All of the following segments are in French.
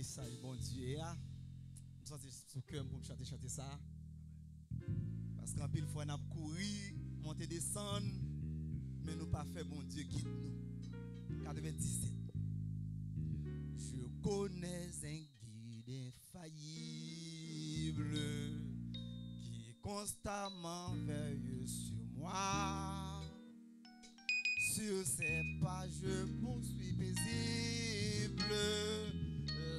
message, bon Dieu. Je sens ce cœur pour me chanter ça. Parce qu'en pile fois, on a couru, monter, descendre, mais nous pas fait bon Dieu quitte nous. 97. Je connais un guide infaillible qui est constamment veille sur moi. Sur ses pas, je poursuis paisible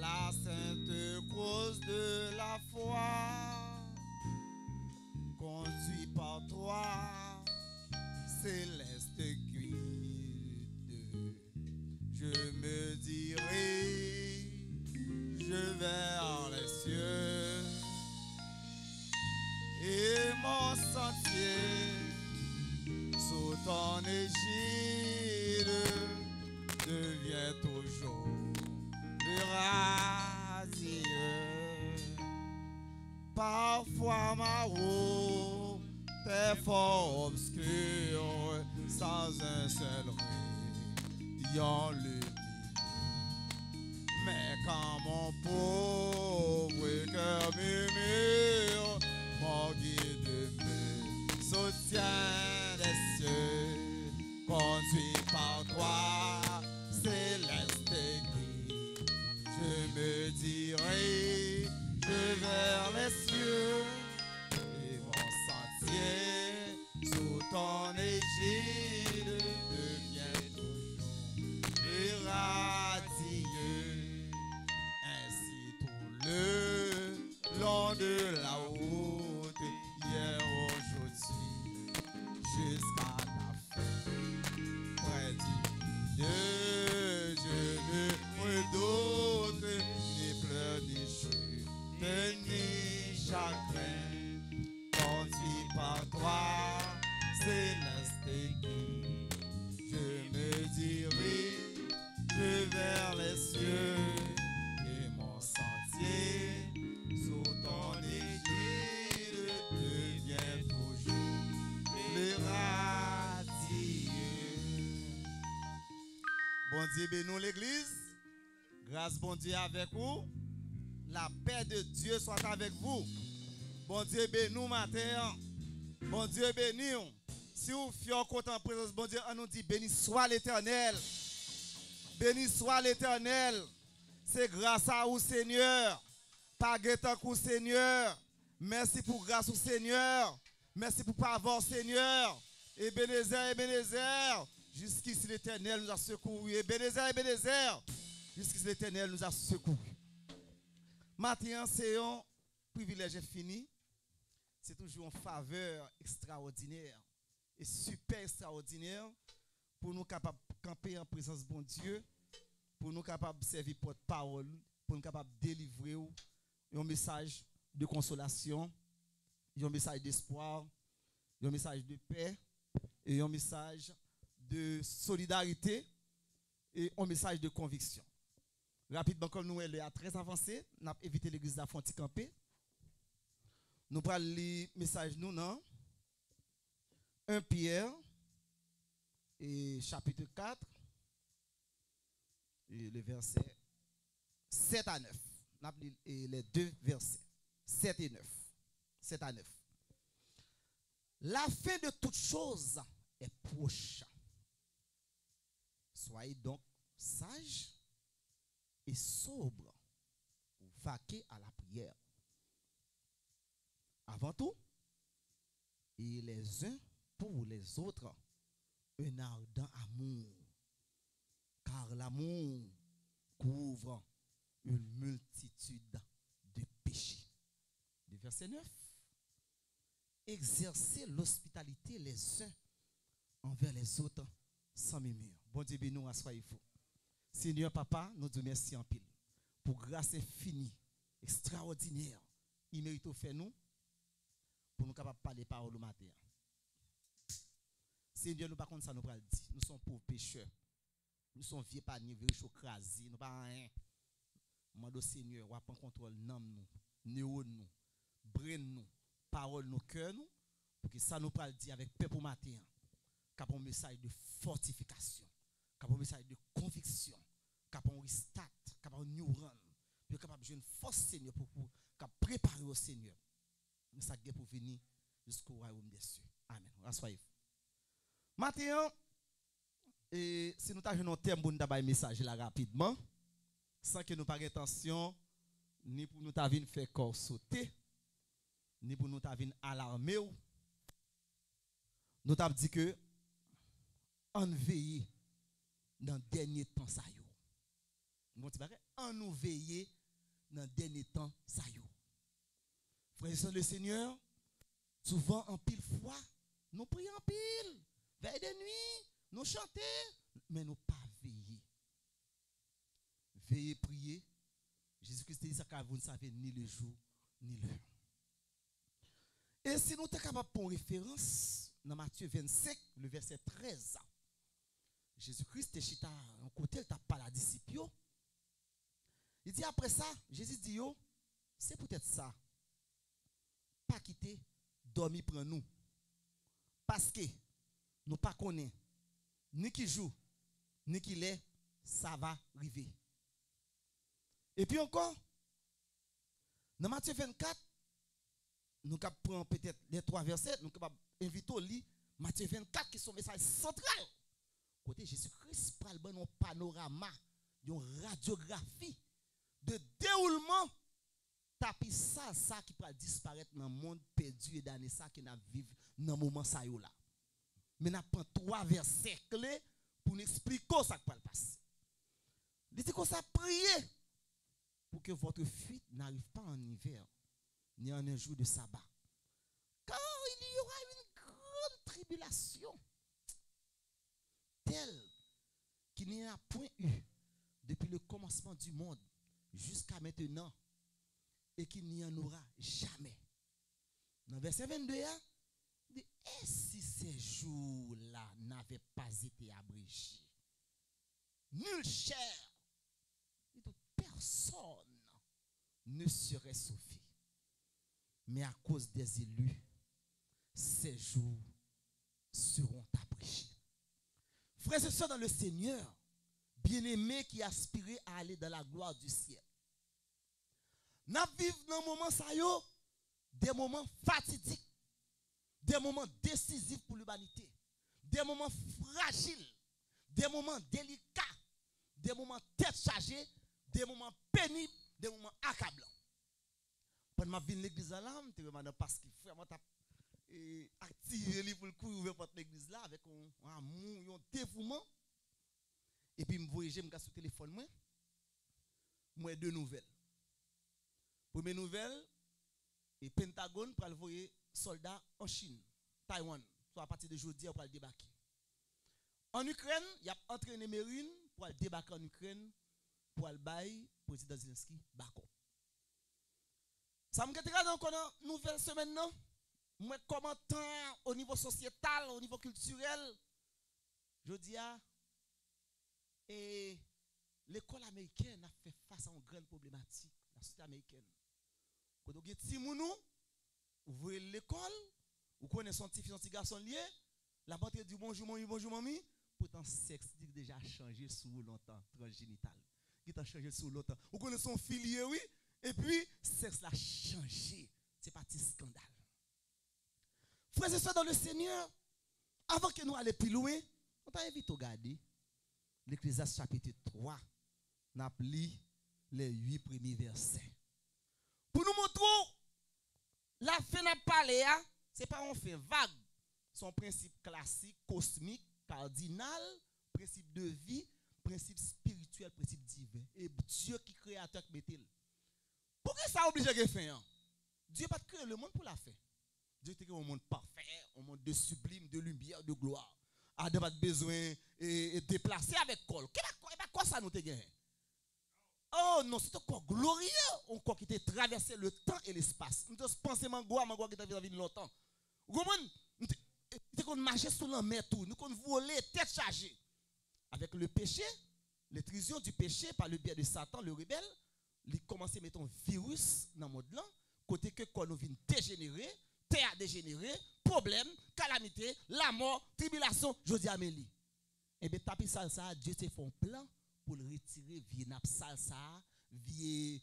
la sainte cause de la foi. Conduit par toi, céleste guide, je me dirai, je vers les cieux, et mon sentier sous ton égide devient toujours plus radieux. Parfois ma route est fort obscure, sans un seul rayon lumineux. Mais quand mon pauvre cœur murmure, mon guide me soutient des cieux, conduit par toi, céleste guide, je me dirai, je vers les cieux, et mon sentier sous ton égide devient toujours plus radieux. Ainsi tout le long de la route, hier, aujourd'hui, jusqu'à la fin, près du milieu, je ne redoute ni pleurs ni chute ni chagrin, conduit par toi, céleste guide, je me dirai, je vers les cieux, et mon sentier sous ton égide devient toujours plus radieux. Bon Dieu bénis l'église, grâce bon Dieu avec vous. La paix de Dieu soit avec vous. Bon Dieu bénis nous matin. Bon Dieu bénis nous. Si vous fiez compte en présence, bon Dieu, on nous dit béni soit l'Éternel. Béni soit l'Éternel. C'est grâce à vous, Seigneur. Pas guettant coup, Seigneur. Merci pour grâce au Seigneur. Merci pour faveur, Seigneur. Ebenezer, Ebenezer. Jusqu'ici l'Éternel nous a secouru. Ebenezer, Ebenezer. Jusqu'ici l'Éternel nous a secouru. Matin, c'est un privilège infini. C'est toujours une faveur extraordinaire et super extraordinaire pour nous capables de camper en présence de bon Dieu, pour nous capables de servir porte-parole, pour nous capables de délivrer un message de consolation, un message d'espoir, un message de paix et un message de solidarité et un message de conviction. Rapidement, comme nous, elle est très avancée, nous avons évité l'église de Fonti camper. Nous prenons le message nous, non? 1 Pierre, et chapitre 4, et le verset 7 à 9. Nous avons les deux versets, 7 et 9. 7 à 9. La fin de toute chose est proche. Soyez donc sages et sobre pour vaquer à la prière. Avant tout, et les uns pour les autres, un ardent amour, car l'amour couvre une multitude de péchés. Le verset 9. Exercez l'hospitalité les uns envers les autres sans murmure. Bon Dieu, bénis-nous à soyez fous. Seigneur Papa, nous te remercions en pile pour grâce infinie, extraordinaire. Il mérite faire nous pour nous capables de parler paroles au matin. Seigneur, nous pas contre ça nous pral dire. Nous sommes pauvres pécheurs. Nous sommes vieux paniers, vieux chaud crasés, nous pas rien. Mando Seigneur, ou prendre contrôle nam nous, neurones nous, brain nous, paroles nous, cœur nous pour que ça nous pral dire avec paix pour matin. Cap un message de fortification, cap un message de conviction, cap un restart, cap un new run, force Seigneur pour préparer au Seigneur. Mais ça pour venir jusqu'au royaume des cieux. Amen. Rassoyez-vous. Maintenant, et si nous avons un terme pour nous donner un message là rapidement, sans que nous n'ayons pas intention, ni pour nous faire corps sauter, ni pour nous alarmer, nous avons dit que on veille dans le dernier temps ça yo. On nous veille dans le dernier temps ça yo. Frères et sœurs le Seigneur, souvent en pile fois, nous prions en pile, veille de nuit, nous chantons, mais nous pas veiller. Veillez prier. Jésus-Christ dit ça car vous ne savez ni le jour ni l'heure. Et si nous sommes capables de prendre référence dans Matthieu 25, le verset 13, Jésus-Christ est en côté, il t'a pas la disciple. Il dit après ça, Jésus dit yo, c'est peut-être ça. Pas quitter, dormir pour nous. Parce que nous pas connaissons ni qui joue, ni qui l'est, ça va arriver. Et puis encore, dans Matthieu 24, nous prenons peut-être les 3 versets, nous sommes invités au lit, Matthieu 24 qui est son message central. Côté Jésus-Christ, parle de un panorama, une radiographie de déroulement tapis ça qui peut disparaître dans le monde perdu et dans ça qui n'a vivre dans le moment ça là. Mais nous prenons 3 versets clés pour nous expliquer ça qui va passer. Il dit qu'on ça prier pour que votre fuite n'arrive pas en hiver ni en un jour de sabbat. Car il y aura une grande tribulation telle qu'il n'y a point eu depuis le commencement du monde jusqu'à maintenant et qu'il n'y en aura jamais. Dans verset 22, il dit, et si ces jours-là n'avaient pas été abrégés, nulle chair, personne ne serait sauvé. Mais à cause des élus, ces jours seront abrégés. Frères et sœurs dans le Seigneur, bien-aimés qui aspirent à aller dans la gloire du ciel, nous vivons dans un moment des moments fatidiques, des moments décisifs pour l'humanité, des moments fragiles, des moments délicats, des moments tête chargée, des moments pénibles, des moments accablants. Quand je viens à l'église là, je me parce que frère, je activé pour le coup ouvrir l'église là avec un amour, un dévouement. Et puis je voyage, je me sur le téléphone, moi 2 nouvelles. Première nouvelle, et Pentagone pour envoyer soldats en Chine, Taïwan, soit à partir de jeudi pour débarquer. En Ukraine, il y a entraîné Marine pour débarquer en Ukraine pour le bail président Zelensky bako. Ça me gâte encore une nouvelle semaine non. Moi commentant au niveau sociétal, au niveau culturel, je dis et l'école américaine a fait face à une grande problématique, la société américaine. Quand vous avez des gens, vous voyez l'école, vous connaissez son petit garçon lié, la batterie dit bonjour mamie, bonjour mamie, pourtant sexe dit déjà changé sous longtemps, transgénital. Qui t'a changé sous longtemps. Vous connaissez son filier, oui, et puis sexe l'a changé. C'est pas un scandale. Frères et sœurs dans le Seigneur, avant que nous allions plus loin, on t'invite à regarder l'Ecclésiaste chapitre 3, nous avons lu les 8 premiers versets. Pour nous montrer, la fin n'a pas parlé, ce n'est pas un fait vague. Son principe classique, cosmique, cardinal, principe de vie, principe spirituel, principe divin. Et Dieu qui créateur qui met-il. Pourquoi ça oblige à faire? Dieu n'a pas créé le monde pour la faire. Dieu a créé un monde parfait, un monde de sublime, de lumière, de gloire. Adam n'a pas besoin de déplacer avec col. Quoi ça nous te gagne? Oh non, c'est un corps glorieux, un corps qui a traversé le temps et l'espace. Nous pensons Mangoua qui a vécu longtemps. Vous comprenez? Nous avons marché sous la mer tout, nous avons volé, tête chargée. Avec le péché, l'intrusion du péché par le biais de Satan, le rebelle, il commence à mettre un virus dans le monde là, côté que quand nous venons dégénérer, terre dégénérée, problème, calamité, la mort, tribulation, je dis Amélie. Et bien, tapis ça, Dieu te fait un plan pour le retirer, viens salsa, vieux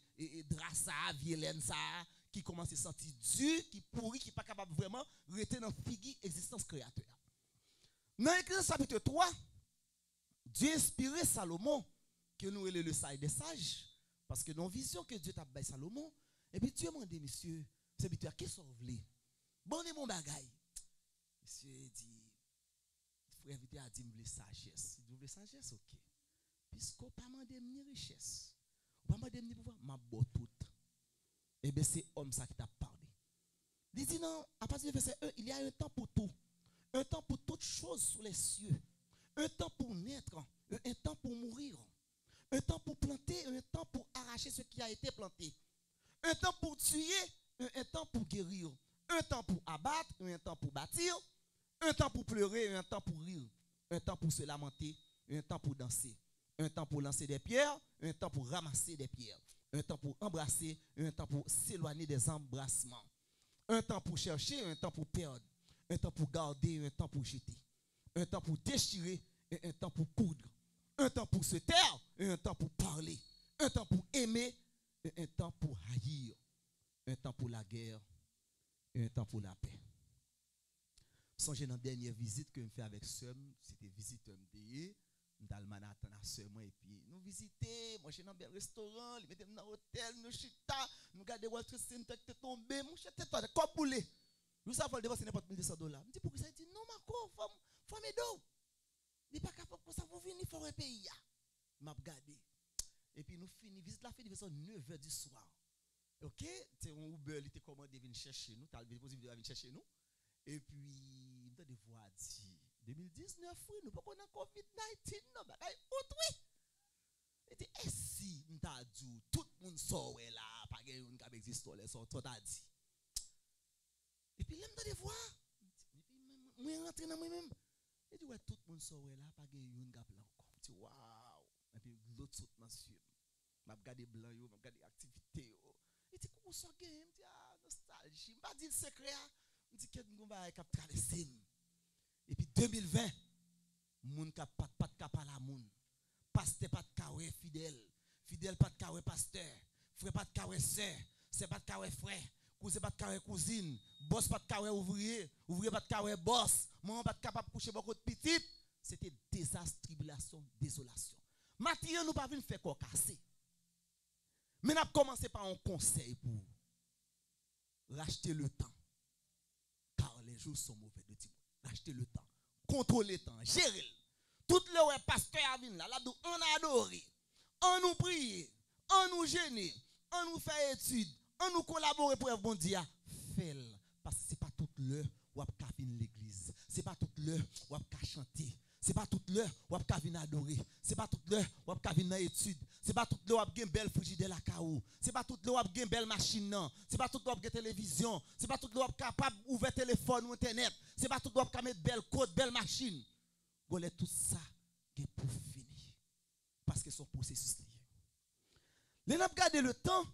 drassa, vieux laine ça, qui commence à sentir dur, qui pourrit, qui n'est pas capable vraiment de rester dans la figure existence créateur. Dans l'Ecclésiaste chapitre 3, Dieu a inspiré Salomon, que nous est le sage des sages, parce que dans la vision que Dieu t'a donné Salomon, et puis Dieu m'a dit, monsieur, c'est bien, qu'est-ce que vous voulez? Bon, mon bagaille. Monsieur dit, frère, invité à dire, vous sagesse. Vous voulez sagesse, ok. Puisqu'on pas demandé ni richesse, on pas demandé ni pouvoir, ma beau tout. Et bien, c'est homme ça qui t'a parlé. Il dit non, à partir du verset 1, il y a un temps pour tout. Un temps pour toutes choses sous les cieux. Un temps pour naître, un temps pour mourir. Un temps pour planter, un temps pour arracher ce qui a été planté. Un temps pour tuer, un temps pour guérir. Un temps pour abattre, un temps pour bâtir. Un temps pour pleurer, un temps pour rire. Un temps pour se lamenter, un temps pour danser. Un temps pour lancer des pierres, un temps pour ramasser des pierres. Un temps pour embrasser, un temps pour s'éloigner des embrassements. Un temps pour chercher, un temps pour perdre. Un temps pour garder, un temps pour jeter. Un temps pour déchirer, et un temps pour coudre. Un temps pour se taire, et un temps pour parler. Un temps pour aimer, et un temps pour haïr. Un temps pour la guerre, et un temps pour la paix. Songez dans la dernière visite que je fais avec Somme, c'était visite MDE. Dans le Manhattan à seulement et puis nous visiter, manger dans un bel restaurant, nous mettons dans l'hôtel, nous chita, nous regardons Wall Street Center qui est tombé, nous chita toi comme poulet. Nous savons le dépenser n'importe $1,200. Je dis pourquoi ça dit non Marco, faut m'aider. Il pas capable pour ça vous venir faire un pays. M'a regardé. Et puis nous finissons visite la fin de 9h du soir. OK, c'est un Uber il était commandé venir chercher nous, t'as le possible de venir chercher nous. Et puis dans des voix dit 2019, oui, nous ne pouvons pas COVID-19, non, mais oui. Et dit, et si, nous t'a dit, tout le monde sort là, pas de monde qui existe, là, sort, tout a dit. Et puis, l'aime de voir. Et puis, moi, rentre dans moi-même. Et dit, ouais, tout le monde sort là, pas de monde qui blanc. Je dis, waouh. Et puis, l'autre saute dans ce film. Je regarde blanc, je regarde l'activité. Et dit, comment ça gagne? Je dis, ah, nostalgie. Je ne pas dire le secret. Je dis, qu'est-ce qu'on va traverser? Et puis 2020, moun ka pas de cap à la moun. Pasteur pas de kawé fidèle. Fidèle pas de kawé pasteur. Frère pas de kawé sœur. C'est pas de kawé frère. Cousin pas de kawé cousine. Boss pas de kawé ouvrier. Ouvrier pas de kawé boss. Maman pas de capable coucher beaucoup de petites. C'était désastre, tribulation, désolation. Maintenant, nous pas venir faire quoi casser. Mais nous avons commencé par un conseil pour racheter le temps. Car les jours sont mauvais de Dieu. Acheter le temps, contrôler le temps, gérer. Tout le ouais pasteur a venu là, on adore, on nous prie, on nous gêne, on nous fait étude, on nous collabore pour bon Dieu. Fais-le parce que c'est pas toute l'heure où on peut venir l'église, c'est pas toute l'heure où on peut chanter, c'est pas toute l'heure où on peut venir adorer, c'est pas toute l'heure où on peut venir étude, c'est pas toute l'heure où on peut une belle frigidaire la caou, c'est pas toute l'heure où on peut une belle machine non, c'est pas toute l'heure où on peut télévision, c'est pas toute l'heure où on peut capable ouvrir téléphone ou internet, c'est pas toute l'heure où on peut mettre belle code, belle machine. Voilà tout ça qui est pour finir parce que son processus lié. Les n'a regardé le temps,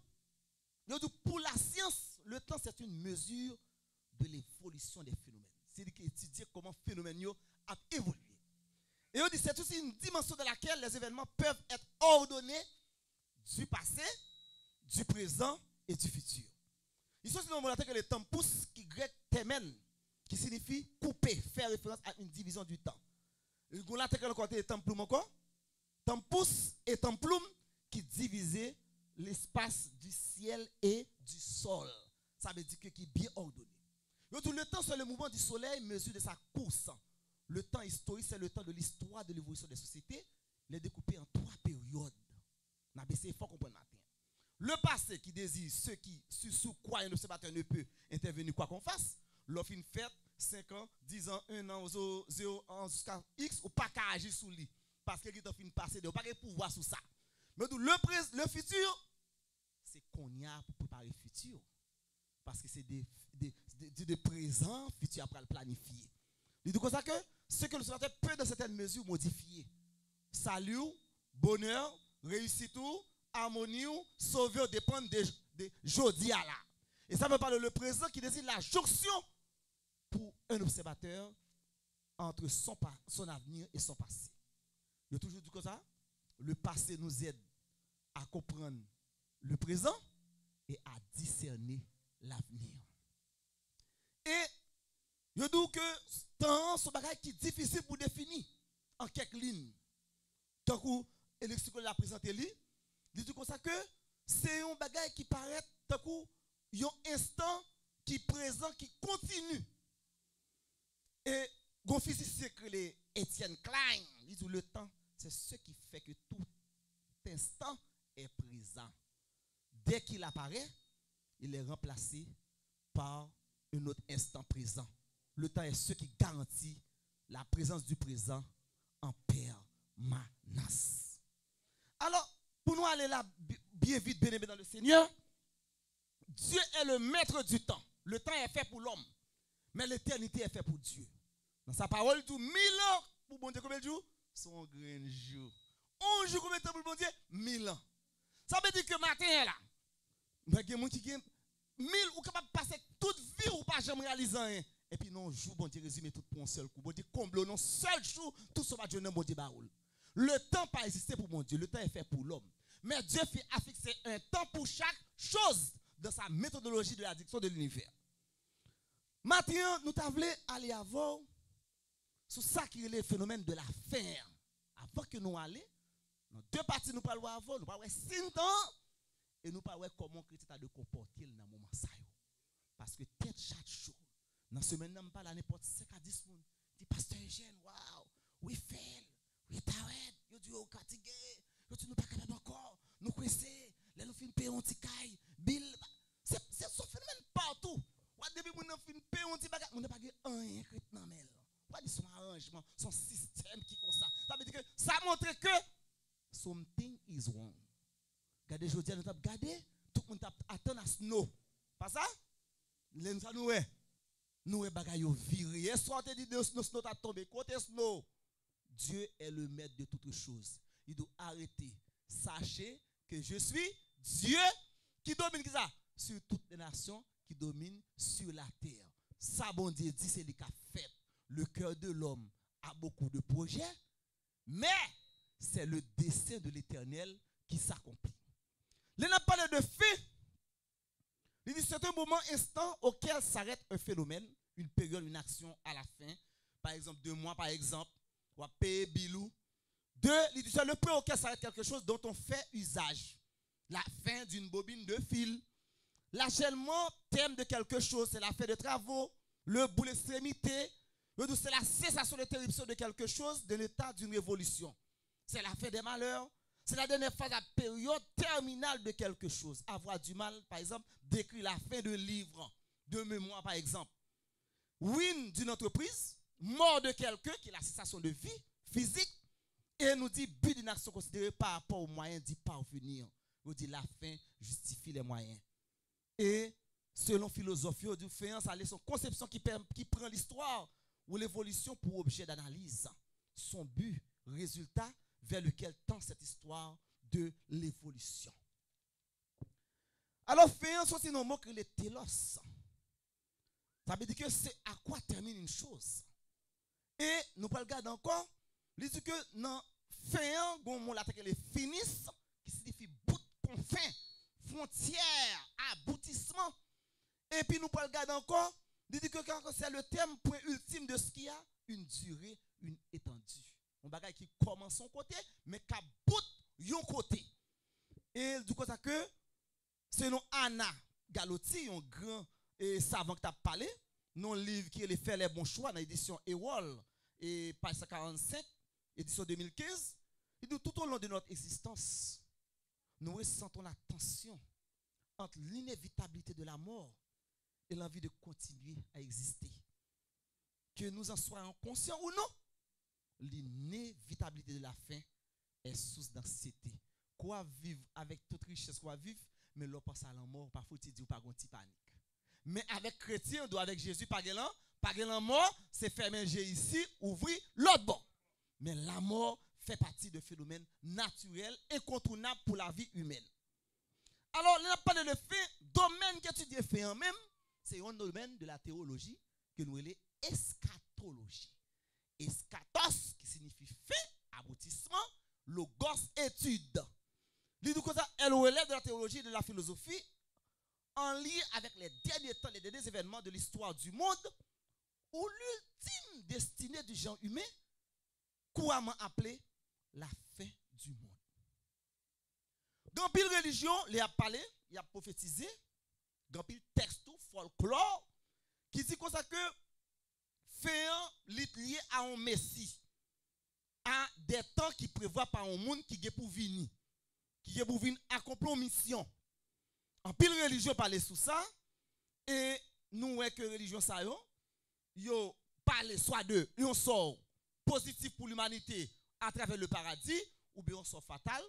pour la science, le temps c'est une mesure de l'évolution des phénomènes. C'est-à-dire qu'étudier comment les phénomènes ont évolué. Et on dit c'est aussi une dimension dans laquelle les événements peuvent être ordonnés du passé, du présent et du futur. Ils sont dans le que le temps pousse, qui grec temen, qui signifie couper, faire référence à une division du temps. Le goulat que le côté temps plume encore, temps pousse et temps plume qui divisait l'espace du ciel et du sol. Ça veut dire que qui est bien ordonné. Le temps c'est le mouvement du soleil, mesure de sa course. Le temps historique, c'est le temps de l'histoire de l'évolution des sociétés. Il est découpé en 3 périodes. On a essayé de comprendre matin. Le passé qui désigne ceux qui, sous quoi un observateur ne peut intervenir quoi qu'on fasse. L'offre une fête, 5 ans, 10 ans, 1 an, 0 ans jusqu'à X, ou pas qu'à agir sous lui. Parce qu'il est fin passé, ou pas de pouvoir sur ça. Mais le futur, c'est qu'on y a pour préparer le futur. Parce que c'est des présents, futur après le planifier. Il dit comme ça que ce que l'observateur peut dans certaines mesures modifier. Salut, bonheur, réussite, harmonie, sauver dépend de jodi à là. Et ça me parle le présent qui désigne la jonction pour un observateur entre son avenir et son passé. Il a toujours dit comme ça, le passé nous aide à comprendre le présent et à discerner l'avenir. Et je dis que temps, c'est un bagage qui est difficile pour définir en quelques lignes. Tant que l'explication l'a présenté, il dit comme ça que c'est un bagage qui paraît tant que un instant qui est présent, qui continue. Et mon physicien que les Étienne Klein, il dit le temps, c'est ce qui fait que tout instant est présent. Dès qu'il apparaît, il est remplacé par un autre instant présent. Le temps est ce qui garantit la présence du présent en permanence. Alors, pour nous aller là bien vite, bien aimé dans le Seigneur, Dieu est le maître du temps. Le temps est fait pour l'homme, mais l'éternité est faite pour Dieu. Dans sa parole, tout 1000 ans pour bon Dieu, combien de jours? Son grand jour. 11 jours, combien de temps pour bon Dieu? 1000 ans. Ça veut dire que matin est là. Il y a des gens qui ont 1000 ou capable de passer toute vie ou pas jamais réaliser rien. Et puis non, jour, bon Dieu résume tout pour un seul coup. Bon Dieu comble non seul jour, tout ce que Dieu n'a bon Dieu baoul. Le temps pas existé pour mon Dieu, le temps est fait pour l'homme. Mais Dieu a fixé un temps pour chaque chose dans sa méthodologie de la diction de l'univers. Maintenant, nous t'avons aller avant sur ça qui est le phénomène de la fin. Avant que nous allions, dans deux parties nous parlons avant, nous parlons 5 temps et nous parlons comment chrétien a de comporter dans le moment ça. Parce que tête chaque jour, dans ce moment, nous parlons à n'importe 5 à 10 personnes. Dit pasteur Eugène, waouh, we fail, we tired, you dit au fatigué, you dit nous pas capable encore, nous coincés, là nous fin payer un petit caille, bill, c'est ce phénomène partout. Depuis que nous fin payer un petit bagage, on n'a pas rien écrit dans mail. Pas de son arrangement, son système qui comme ça. Ça veut dire que ça montre que something is wrong. Regardez, je dis, nous avons regardé, tout le monde attend à snow. Pas ça? Nous est bagaille viré. Et soit te dit de snow t'a tombé. Côté snow, Dieu est le maître de toutes choses. Il doit arrêter. Sachez que je suis Dieu qui domine qui ça? Sur toutes les nations, qui domine sur la terre. Ça, bon Dieu dit, c'est lui qui a fait. Le cœur de l'homme a beaucoup de projets, mais c'est le dessein de l'Éternel qui s'accomplit. Là, on a parlé de fait. Il dit c'est un moment instant auquel s'arrête un phénomène, une période, une action à la fin. Par exemple, 2 mois, par exemple, ou à payer bilou. 2, il dit c'est le point auquel s'arrête quelque chose dont on fait usage. La fin d'une bobine de fil. L'achèvement, thème de quelque chose, c'est la fin de travaux, le bout l'extrémité. C'est la cessation de l'interruption de quelque chose, de l'état d'une révolution. C'est la fin des malheurs. C'est la dernière phase, la période terminale de quelque chose. Avoir du mal, par exemple, décrire la fin d'un livre, de mémoire, par exemple. Ruine d'une entreprise, mort de quelqu'un, qui est la cessation de vie physique, et nous dit but d'une action considérée par rapport aux moyens d'y parvenir. Nous dit la fin justifie les moyens. Et selon philosophie, on dit ça son conception qui prend l'histoire ou l'évolution pour objet d'analyse. Son but, résultat vers lequel tend cette histoire de l'évolution. Alors, fin, c'est un mot que les télos. Ça veut dire que c'est à quoi termine une chose. Et nous pouvons regarder encore, il dit que dans fin, on a les finis, qui signifie bout, fin, frontière, aboutissement. Et puis nous pouvons regarder encore, il dit que c'est le terme point ultime de ce qui a une durée, une étendue. Un bagage qui commence son côté, mais qui bout yon côté. Et du coup, ça que c'est non Anna Galotti, un grand savant qui t'a parlé, non livre qui est fait les bons choix dans l'édition Ewol, et page 145, édition 2015. Il dit tout au long de notre existence, nous ressentons la tension entre l'inévitabilité de la mort et l'envie de continuer à exister. Que nous en soyons conscients ou non, l'inévitabilité de la fin est source d'anxiété. Quoi vivre avec toute richesse, quoi vivre, mais l'on pense à la mort, parfois tu dis ou pas de panique. Mais avec chrétien, avec Jésus, pas la mort, c'est fermer ici, ouvrir l'autre bord. Mais la mort fait partie de phénomènes naturels, incontournables pour la vie humaine. Alors, on a parlé de fait, domaine qu'étudier fait en même, c'est un domaine de la théologie que nous appelons eschatologie. Eschatos, qui signifie fait, aboutissement, logos, étude. Il dit comme ça, elle relève de la théologie et de la philosophie en lien avec les derniers temps, les derniers événements de l'histoire du monde, où l'ultime destinée du genre humain, couramment appelée la fin du monde. Dans pile religion, il a parlé, il a prophétisé, dans pile texte, folklore, qui dit comme ça que fin lié à un messie, à des temps qui prévoient par un monde qui est pour venir, qui est pour venir accomplir une mission. En pile religion parle sous ça, et nous voyons que religion ça yo parle soit de un sort positif pour l'humanité à travers le paradis, ou bien un sort fatal,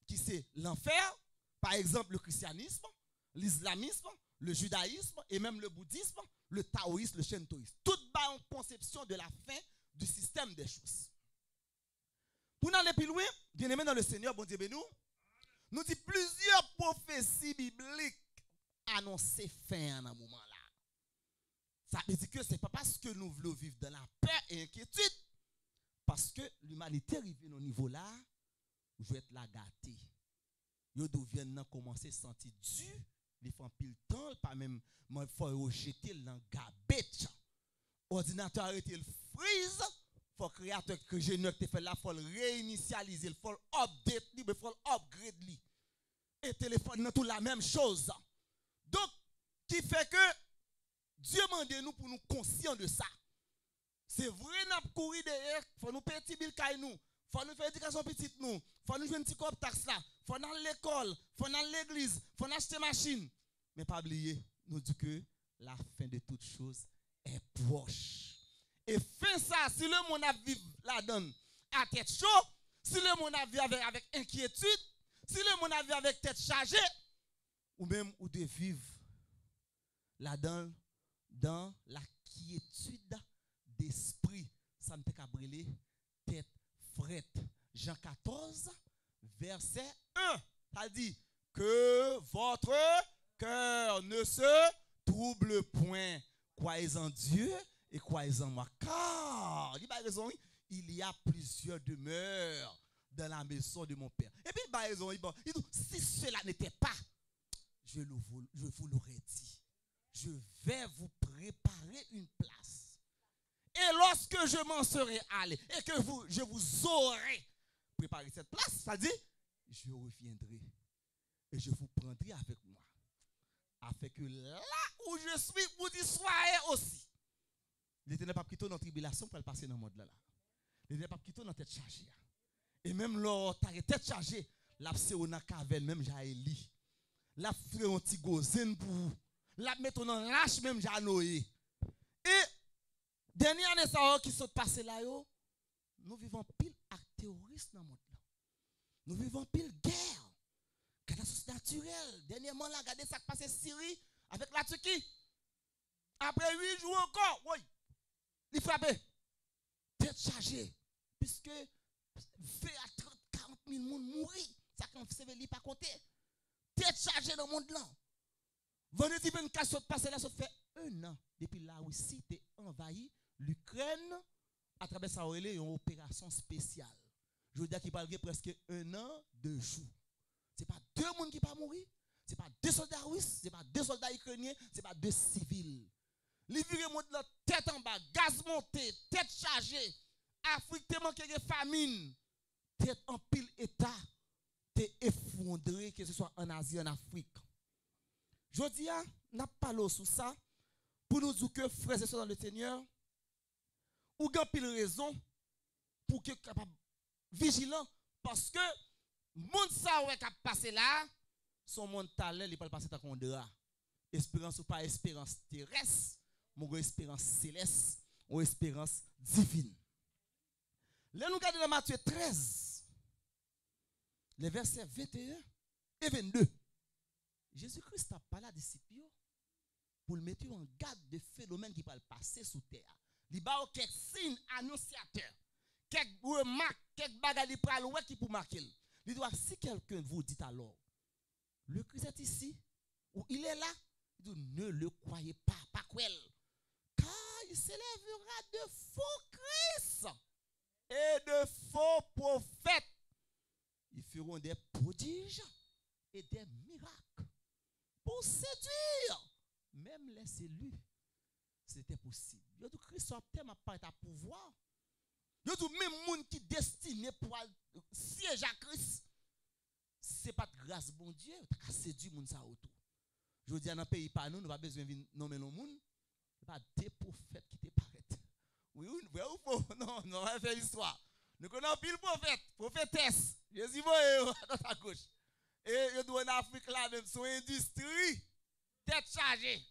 qui c'est l'enfer, par exemple le christianisme, l'islamisme, le judaïsme et même le bouddhisme, le taoïsme, le shintoïsme. Toutes bas en conception de la fin du système des choses. Pour n'aller plus loin, bien aimé dans le Seigneur, bon Dieu nous dit plusieurs prophéties bibliques annoncées fin en un moment là. Ça veut dire que ce n'est pas parce que nous voulons vivre dans la peur et l'inquiétude, parce que l'humanité arrive au niveau là, où je vais être la gâté. Yo deviennent commencer à se sentir dû, les font pile temps, pas même, il faut jeter dans garbage. Ordinateur arrêter le freeze, faut créateur que j'ai fait là, faut le réinitialiser, il faut update, il faut upgrade lui. Et téléphone dans tout la même chose. Donc qui fait que Dieu demande nous pour nous conscients de ça. C'est vrai n'a courir derrière, faut nous payer petit bill kay nous, faut nous faire éducation petite nous, faut nous jouer un petit cop taxe là, faut dans l'école, faut dans l'église, faut acheter machine. Mais pas oublier, nous dit que la fin de toute chose est proche. Et fin ça, si le monde a vivre là-dedans à tête chaud, si le monde a vivre avec inquiétude, si le monde a vivre avec tête chargée, ou même ou de vivre là-dedans dans la quiétude d'esprit, ça me fait cabreler tête frette. Jean 14, verset 1, ça dit que votre cœur ne se trouble point. Croyez en Dieu et croyez en moi. Car, il y a raison, il y a plusieurs demeures dans la maison de mon Père. Et puis, il a raison, il dit, si cela n'était pas, je vous l'aurais dit. Je vais vous préparer une place. Et lorsque je m'en serai allé et que je vous aurai préparé cette place, ça dit, je reviendrai et je vous prendrai avec moi. Afin que là où je suis, vous y soyez aussi. L'Éternel pas quitter dans la tribulation pour passer dans le monde là. L'Éternel pas quitter dans la tête chargée. Et même là, ta tête chargée, la c'est on a caverne même Jaéli. La frère un petit gozen pour vous. La mettre dans lâche même Janoé. Et dernière année ça qui sont passé là yo, nous vivons pile acte terroriste dans le monde là. Nous vivons pile guerre. Catastrophe naturelle. Dernièrement là, regardez ça qui passe en Syrie avec la Turquie. Après 8 jours encore, oui. Il frappe. Tête chargée. Puisque 20 à 30, 40 000 personnes mourir. Ça qu'on fait pas compter. Tête chargée dans le monde là. Vendredi 24, ça passe là, ça fait 1 an. Depuis la Russie a envahi l'Ukraine à travers sa une opération spéciale. Je veux dire qu'il parle presque 1 an, 2 jours. Ce n'est pas 2 personnes qui ne sont pas mourir. Ce n'est pas 2 soldats russes, ce n'est pas 2 soldats ukrainiens, ce n'est pas 2 civils. Les virés montent la tête en bas, gaz monté, tête chargée. Afrique te manque de famine. Tête en pile état, t'es effondré, que ce soit en Asie, en Afrique. Je dis, n'a pas parlé sur ça pour nous dire que frères et sœurs dans le Seigneur, ou avez pile raison pour que capable vigilant parce que monde ça ouais qui a passé là, son monde talent, il pas passer tant qu'on dira. Espérance ou pas espérance terrestre, mon espérance céleste ou espérance divine. Là nous regardons dans Matthieu 13, les versets 21 et 22. Jésus-Christ a parlé à des disciples pour le mettre en garde de phénomènes qui peuvent passer sous terre. Il y a quelques signes annonciateurs, quelques remarques, quelques bagages qui pour marquer. Il doit, si quelqu'un vous dit alors, le Christ est ici, ou il est là, il dit, ne le croyez pas, pas quoi. Car il s'élèvera de faux Christ et de faux prophètes. Il feront des prodiges et des miracles pour séduire même les élus. C'était possible. Yo tout Christ a tellement pas ta pouvoir. Yo tout même monde qui destiné pour siéger à Christ. C'est pas de grâce bon Dieu, tu as séduit moun ça autour. Je dis dans le pays pas nous, nous pas besoin de nommer nos moun. Pas des prophètes qui te paraissent. Oui, vrai ou faux? Non, on va faire l'histoire. Nous connaissons pile prophète, prophétesse. Jésus voyez dans ta gauche. Et yo doit en Afrique là même son industrie tête chargée.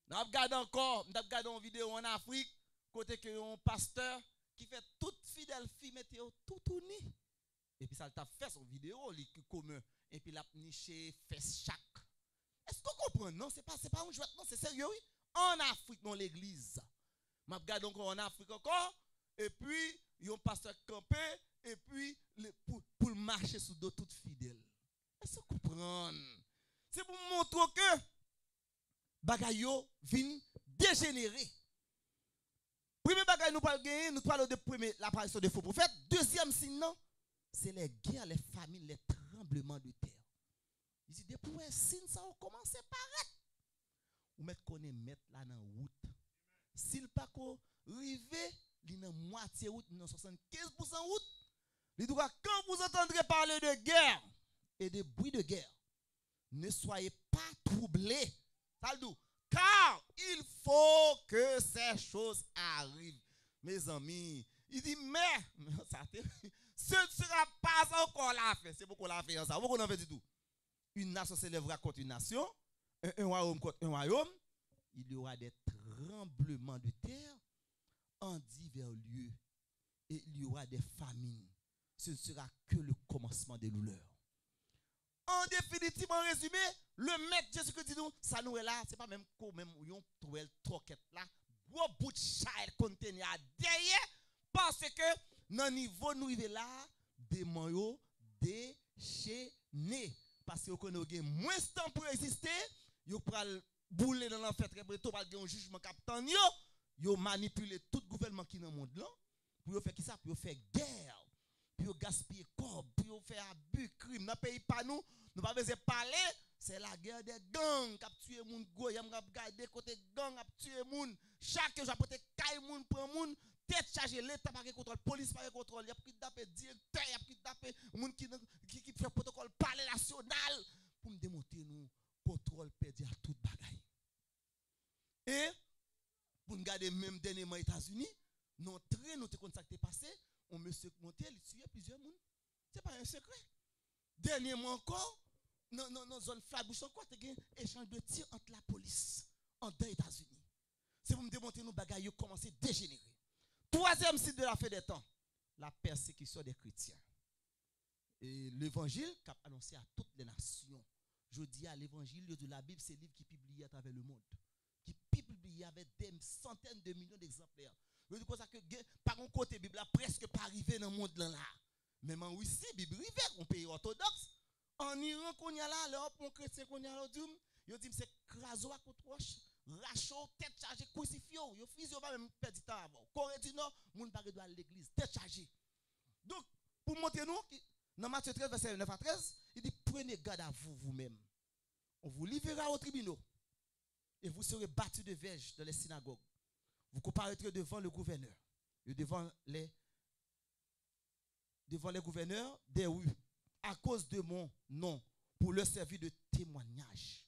Nous regardons encore, nous regardons une vidéo en Afrique côté que un pasteur qui fait toute fidèle fille météo tout tourné. Et puis ça t'a fait son vidéo li commun et puis l'a niché fait chaque. Est-ce qu'on comprend? Non, c'est pas un jouet, non, c'est sérieux oui. En Afrique dans l'église. M'a regardé encore en Afrique encore et puis yon pasteur campé et puis pour marcher sous dos toute fidèle. Est-ce qu'on comprend? C'est pour montrer que bagay yo vin dégénérer. Premier bagay nous parlons gagner, nous parlons de premier l'apparition de faux prophètes. Deuxième signe non, c'est les guerres, les famines, les tremblements de terre. Il dit depuis un signe ça a commencé à paraître. Ou mettre connaît mettre là dans route. S'il pas ko rivé, li dans moitié route, dans 75% route. Il dit quand vous entendrez parler de guerre et de bruit de guerre, ne soyez pas troublés. Car il faut que ces choses arrivent. Mes amis, il dit, mais ce ne sera pas encore la fin. C'est pourquoi la fin, ça. Pourquoi on en fait du tout? Une nation s'élèvera contre une nation, un royaume contre un royaume. Il y aura des tremblements de terre en divers lieux. Et il y aura des famines. Ce ne sera que le commencement des douleurs. En définitive, en résumé, le maître Jésus-Christ dit nous, ça nous est là, c'est pas même qu'on même yon trouvé troquette là, gros bout de chai contenir derrière, parce que dans le niveau nous arrivons là, des moyens déchaînés. Parce que vous avez moins de temps pour résister, vous pouvez bouler dans l'enfer très bientôt, parce que un jugement captain, vous manipulez tout gouvernement qui est dans le monde là, pour faire qui ça, pour faire guerre. Puis vous gaspillez corps, puis vous faites abus, crime. Dans le pays pas nous, nous pas besoin de parler, c'est la guerre des gangs qui a tué les gens, goyam qui a gardé côté gang, qui a tué les gens. Chaque jour, apporter caille moun prend moun, tête chargée, l'État pas contrôle, police pas contrôle, il y a kidnappé directeur, il y a kidnappé moun qui fait protocole parler national pour nous démontrer nous contrôle perdu à toute bagaille. Et pour nous garder même dernièrement aux États-Unis, nous train nous te contacté passé, on monsieur monté, il tué plusieurs moun. C'est pas un secret. Dernièrement encore, dans zone Flatbush encore, tu as un échange de tirs entre la police en deux États-Unis. C'est pour me démontrer nos bagailles commencent à dégénérer. Troisième site de la fin des temps, la persécution des chrétiens. Et l'évangile qui a annoncé à toutes les nations. Je dis à l'évangile de la Bible, c'est le livre qui est publié à travers le monde. Qui est publié avec des centaines de millions d'exemplaires. Je dis comme ça que par un côté, la Bible a presque pas arrivé dans le monde là. Même en Russie, la Bible arrive, un pays orthodoxe. En Iran, qu'on y a là, l'Europe, on chrétien, qu'on y a là, ils disent c'est craso à contre roche, racho, tête chargée, crucifié, ils fusillent pas même perdre du temps avant. Corée du Nord, moun pas doit à l'église, tête chargée. Donc, pour montrer nous, dans Matthieu 13, verset 9 à 13, il dit prenez garde à vous vous-même. On vous livrera au tribunal et vous serez battus de verges dans les synagogues. Vous comparaîtrez devant le gouverneur et devant les gouverneurs des rues à cause de mon nom pour leur servir de témoignage.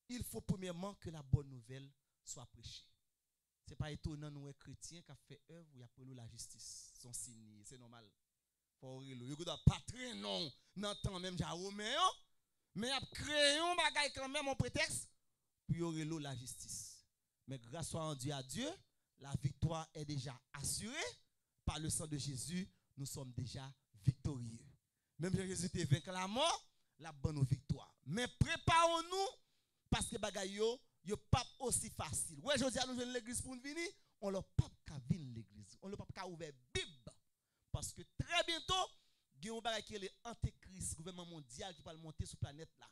Il faut premièrement que la bonne nouvelle soit prêchée. Ce n'est pas étonnant, nous, chrétiens, qui a fait œuvre, il y a pour nous la justice. Son signe, c'est normal. Il ne doit pas très non, dans temps même, j'ai romain, mais il a créé un bagage quand même en prétexte pour y aurait la justice. Mais grâce à Dieu, la victoire est déjà assurée. Par le sang de Jésus, nous sommes déjà victorieux. Même Jésus était vaincu la mort, la bonne victoire. Mais préparons-nous parce que bagay yo pas aussi facile. Ouais, je dis à nous l'église pour nous venir, on leur pas qu'à venir l'église. On leur pas qu'à ouvrir Bible parce que très bientôt, il y a un bagay qui est l'antéchrist, gouvernement mondial qui va monter sur la planète là.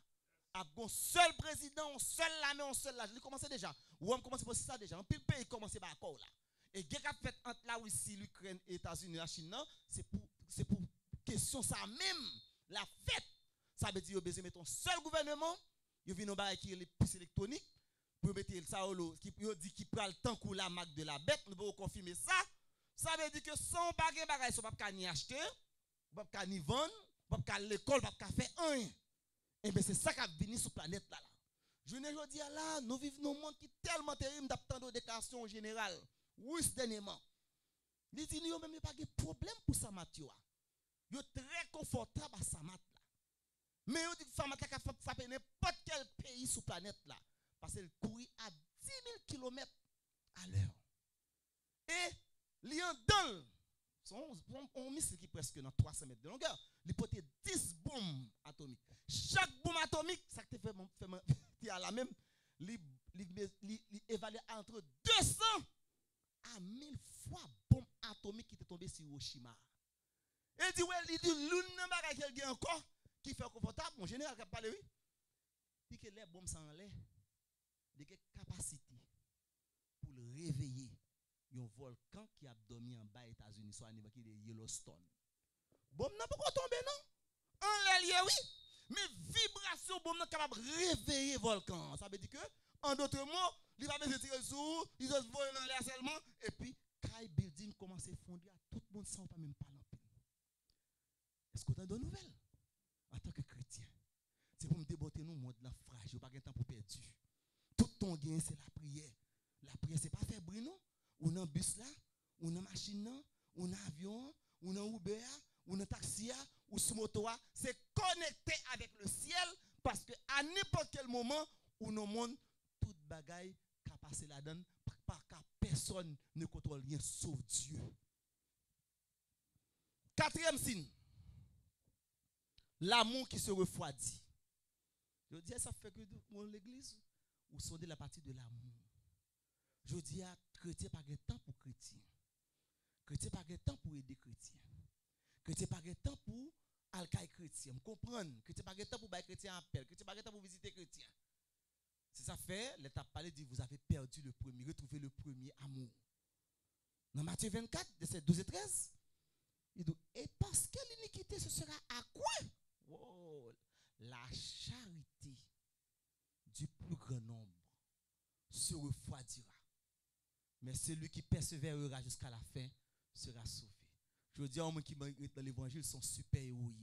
Avec un seul président, un seul l'armée, un seul là. Je l'ai commencé déjà. Ou on commence par ça déjà. Un pile pays commence par accord là. Et ce qui a fait entre la Russie, l'Ukraine, les États-Unis et la Chine, c'est pour question ça même. La fête, ça veut dire que vous mettre un seul gouvernement, vous venez en qui est les puces électroniques, pour mettre ça au qui dit qui prend le temps pour la marque de la bête, nous pouvons confirmer ça. Ça veut dire que sans bagage, ça ne peut pas ni acheter, pas pas ni vendre, pas pas l'école, pas pas faire rien. Et bien c'est ça qui a venu sur la planète là. Je ne dis là, nous vivons dans un monde qui est tellement terrible d'attendre des déclarations générales. Oui, dernièrement. Les dit nous même pas de problème pour ça Mathieu. Yo très confortable à Samat là. Mais yo dit Samat là capable frapper n'importe quel pays sur planète là parce qu'elle courit à 10 000 km à l'heure. Et li en dans on missile qui presque dans 300 mètres de longueur, il porte 10 bombes atomiques. Chaque bombe atomique, ça te fait à la même, il évalue entre 200 à 1000 fois bombe atomique qui est tombée sur Hiroshima. Et dit ouais, il dit l'une nan bagay qu'elle gagne encore qui fait confortable, mon général qui parle oui. Dit que les bombes sans l'air, de capacité pour le réveiller un volcan qui a dormi en bas aux États-Unis, soit à niveau qui est Yellowstone. Bombe n'a pas tomber non? En l'air oui, mais vibration bombe n'est capable de réveiller volcan. Ça veut dire que en d'autres mots, il va mettre tirer sur, il va voler dans l'air seulement et puis Kai building commence à fondre à tout le monde sans pas même parler. Est-ce que tu as de nouvelles en tant que chrétien? C'est pour me débotter nous monde la fragile, pas de temps pour perdre. Tout ton gain c'est la prière. La prière c'est pas faire bruit non? Ou dans bus là, ou dans machine là, ou dans avion, ou dans Uber, ou dans taxi, ou sur moto, c'est connecté avec le ciel parce que à n'importe quel moment où nous monde toute bagaille qu'a passé là-dedans par car personne ne contrôle rien sauf Dieu. Quatrième signe. L'amour qui se refroidit. Je dis ça fait que l'église ou sondez la partie de l'amour. Je dis à chrétien pas de temps pour chrétien. Chrétien pas de temps pour aider chrétien. Chrétien pas de temps pour alcaï chrétien. Comprendre. Chrétien pas de temps pour bailler chrétien appel. Chrétien pas de temps pour visiter chrétien. C'est ça fait, l'étape parlé dit vous avez perdu le premier, retrouvez le premier amour. Dans Matthieu 24, verset 12 et 13, il dit et parce que l'iniquité ce sera à quoi? Oh, la charité du plus grand nombre se refroidira. Mais celui qui persévérera jusqu'à la fin sera sauvé. Je veux dire, aux gens qui dans l'évangile sont super héros.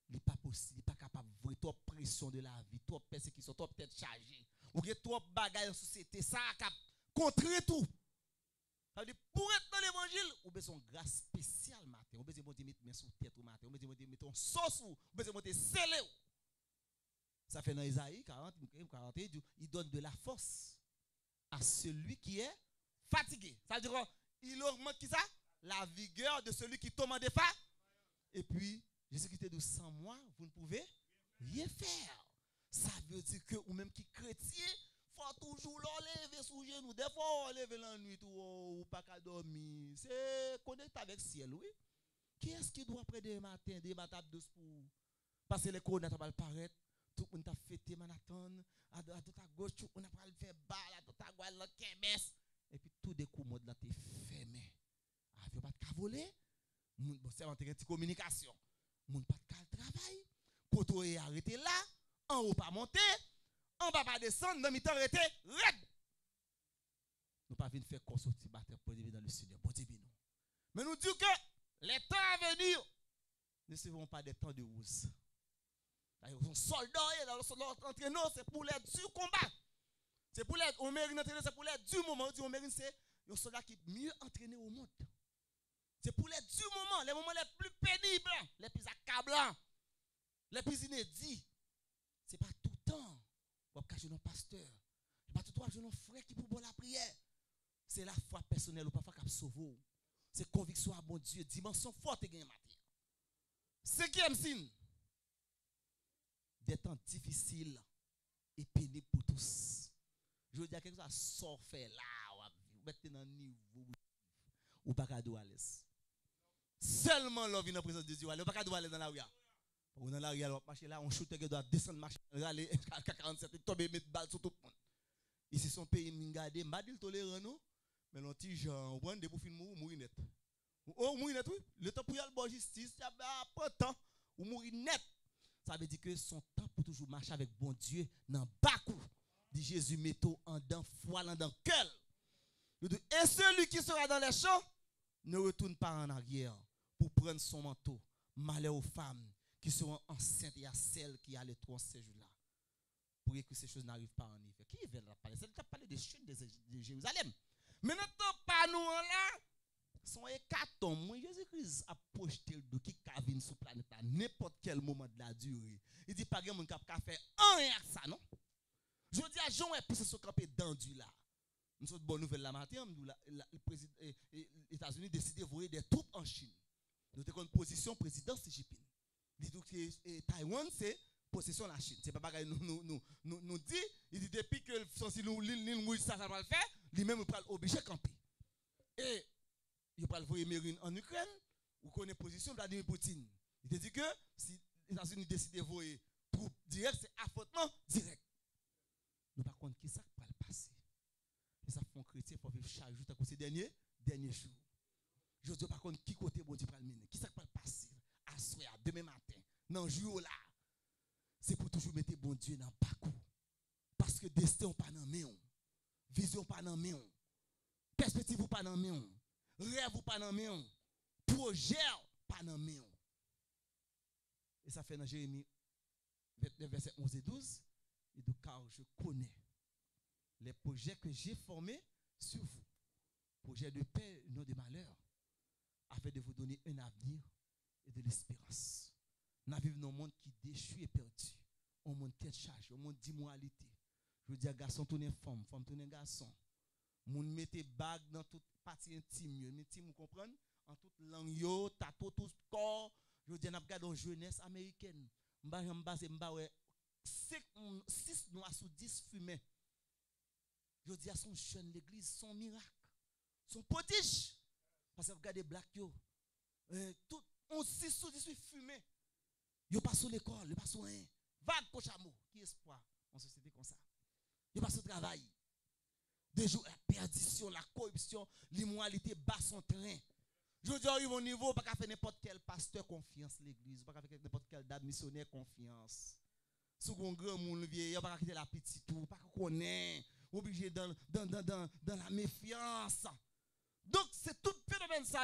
Il n'est pas possible, il n'est pas capable de voir trop pression de la vie, trop persécution, trop peut-être chargé. Ou qu'il y a trop de bagages en société, ça a contrer tout. Ça veut dire, pour être dans l'évangile, vous avez besoin de grâce spéciale matin. Vous avez besoin de mettre main sur tête au matin. Vous avez besoin de mettre un sauce. Vous avez besoin de sceller. Ça fait dans Isaïe 40, il donne de la force à celui qui est fatigué. Ça veut dire quoi? Il augmente qui ça? La vigueur de celui qui tombe en défaut. Et puis, Jésus-Christ dit sans moi, vous ne pouvez rien faire. Ça veut dire que, ou même qui chrétien, il faut toujours lever sous genou. Des fois, on lever la nuit ou pas qu'à dormir. C'est connecté avec le ciel, oui. Qui est-ce qui doit après des matins, des matins douce pour passer les cours, on va paraître. Tout le monde a fêté Manhattan, à droite à gauche, on a pas le faire bal, à droite à gauche, le kémès. Et puis tout des coups, mode là, t'es fermé. Avion pas de voler. Bon, c'est une petite communication. Moun pas de travail. Koto est arrêté là, en haut pas monter, en bas pas descendre, dans mi-temps arrêté, red. Nous pas venir faire quoi sortir battre pour dans le Seigneur, pour dire nous. Mais nous disons que les temps à venir ne seront pas des temps de rose. Les soldats dans l'entraînement, c'est pour les du combat. C'est pour les on mérite d'entraîner, c'est pour les du moment. On mérite c'est un soldat qui est mieux entraîné au monde. C'est pour les du moment, les moments les plus pénibles, les plus accablants, les plus inédits. C'est pas tout le temps. On va cacher nos pasteurs. C'est pas tout le temps nos frères qui pour la prière. C'est la foi personnelle ou parfois qui sauve. C'est conviction à bon Dieu, dimension forte et gagne matière. Cinquième signe. Des temps difficiles et pénibles pour tous. Je veux dire quelque chose à sort fait là, vous mettez dans le niveau ou pas qu'à à l'aise. Seulement l'on vient dans la présence de Dieu, ou pas qu'à aller dans la rue. Ou dans la rue, on marcher là, on chute qui doit descendre marcher, aller à 47 tomber mettre balle sur tout le monde. Ici son pays m'gardé, m'a dit tolérant non, mais l'on petit gens, on prend des pour fin mourir net. Oh mourir net oui, le temps pour y aller bon justice, ça pas temps ou mourir net. Ça veut dire que son temps pour toujours marcher avec bon Dieu dans bas coup. Dit Jésus mettons en dans foi dans cœur. Et celui qui sera dans les champs ne retourne pas en arrière pour prendre son manteau. Malheur aux femmes qui seront enceintes et à celles qui allaient trop ces jours-là. Pour que ces choses n'arrivent pas en hiver. Qui veut la parler? C'est parler des chutes de Jérusalem. Mais n'entend pas nous là. Son hécatombe, moi Jésus-Christ a projeté le dos qui cavine sur la planète à n'importe quel moment de la durée. Il dit pas que mon cap faire un rien que ça non. Je dis à Jean est poussé sur camper dendu là. Nous sommes bonne nouvelle la matin, le président les États-Unis décidé de voyer des troupes en Chine. Nous avons une position président Xi Jinping. Il dit que Taïwan c'est possession de la Chine. C'est pas pareil nous dit, il dit depuis que l'île mouille ça va le faire, lui-même il va obligé de camper. Et il va le voyer Mérine en Ukraine, ou connaît position de Vladimir Poutine. Il dit que si les États-Unis décident de voyer troupes directes, c'est affrontement direct. Nous par contre qui ça va le passer. Et ça fait un chrétien pour vivre chaque jour à ces derniers jours. Je dis par contre qui côté bon Dieu va le mener, qui ça va le passer à soir demain matin dans jour là. C'est pour toujours mettre bon Dieu dans le parcours. Parce que destin pas dans main, vision pas dans main, perspective pas dans main, rêve pas dans main, projet pas dans main. Et ça fait dans Jérémie 29 verset 11 et 12, il dit car je connais les projets que j'ai formés sur vous, projets de paix, non de malheur, afin de vous donner un avenir et de l'espérance. Nous vivons dans un monde qui déchue et perdu. Un monde tête chargée, un monde d'immoralité. Je veux dire, garçon tourne femme, femme tourne garçon. Moun mette bague dans toute partie intime, intime, vous comprenez? En toute langue, yo, tato, tout corps. Je veux dire, nous regardons la jeunesse américaine. M'ba 6 noirs sur 10 fumés. Je veux dire, son jeune l'église, son miracle, son prodige. Parce que vous regardez black yo. Tout, on 6 sur 10 fumés. Yo pas sur l'école, yo pas sur rien. Vague pour chameau, qui espoir en société comme ça. Yo pas sur travail. Des jours, la perdition, la corruption, l'immoralité bat son train. Je dis, arrive au niveau, pas qu'à faire n'importe quel pasteur confiance l'église, pas qu'à faire n'importe quel dame missionnaire confiance. Si vous avez un grand monde vieil, pas qu'à quitter la petite tout, pas qu'à connaître, obligé dans la méfiance. Donc, c'est tout phénomène ça,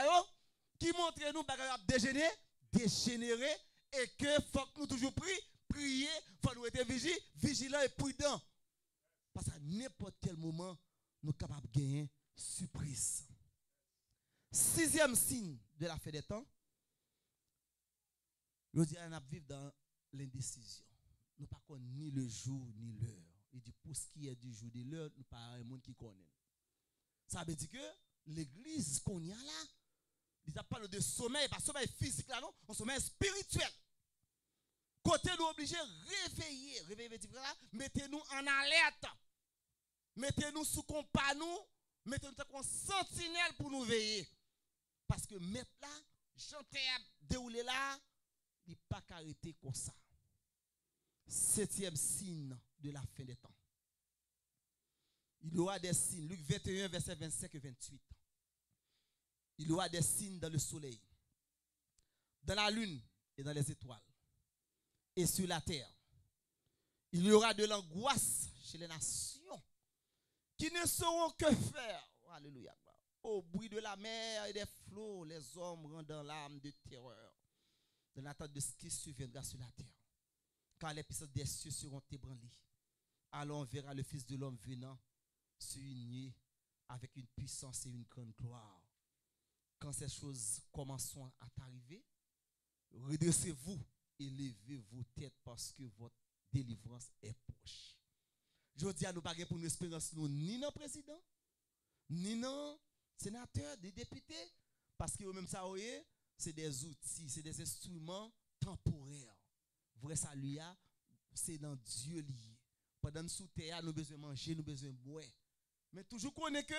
qui montre nous que dégénérer, et que faut que nous toujours prier, faut nous être vigilants et prudents. Parce qu'à n'importe quel moment, nous sommes capables de gagner surprise. 6e signe de la fin des temps, je dis qu'on vivre dans l'indécision. Nous ne connaissons pas ni le jour ni l'heure. Il dit pour ce qui est du jour et de l'heure, nous ne parlons pas de monde qui connaît. Ça veut dire que l'église qu'on y a là, il ne parle de sommeil, pas sommeil physique là, non, un sommeil spirituel. Côté nous obligés de réveiller, mettez-nous en alerte. Mettez-nous sous compas nous, mettez-nous en sentinelle pour nous veiller. Parce que mettre là, chanter à dérouler là, il n'est pas qu'arrêter comme ça. 7e signe de la fin des temps. Il y aura des signes, Luc 21, verset 25 et 28. Il y aura des signes dans le soleil, dans la lune et dans les étoiles, et sur la terre. Il y aura de l'angoisse chez les nations qui ne sauront que faire. Alléluia. Au bruit de la mer et des flots, les hommes rendant l'âme de terreur, dans l'attente de ce qui surviendra sur la terre. Car les puissances des cieux seront ébranlées. Alors on verra le Fils de l'homme venant sur une nuée avec une puissance et une grande gloire. Quand ces choses commenceront à t'arriver, redressez-vous et levez vos têtes parce que votre délivrance est proche. Je dis à nous pas pour une espérance nous ni dans le président, ni dans le sénateur, des députés, parce que même ça, c'est des outils, c'est des instruments temporaires. Vrai salut, c'est dans Dieu lié. Pendant sous terre, nous avons besoin de manger, nous avons besoin de boire. Mais toujours connaît que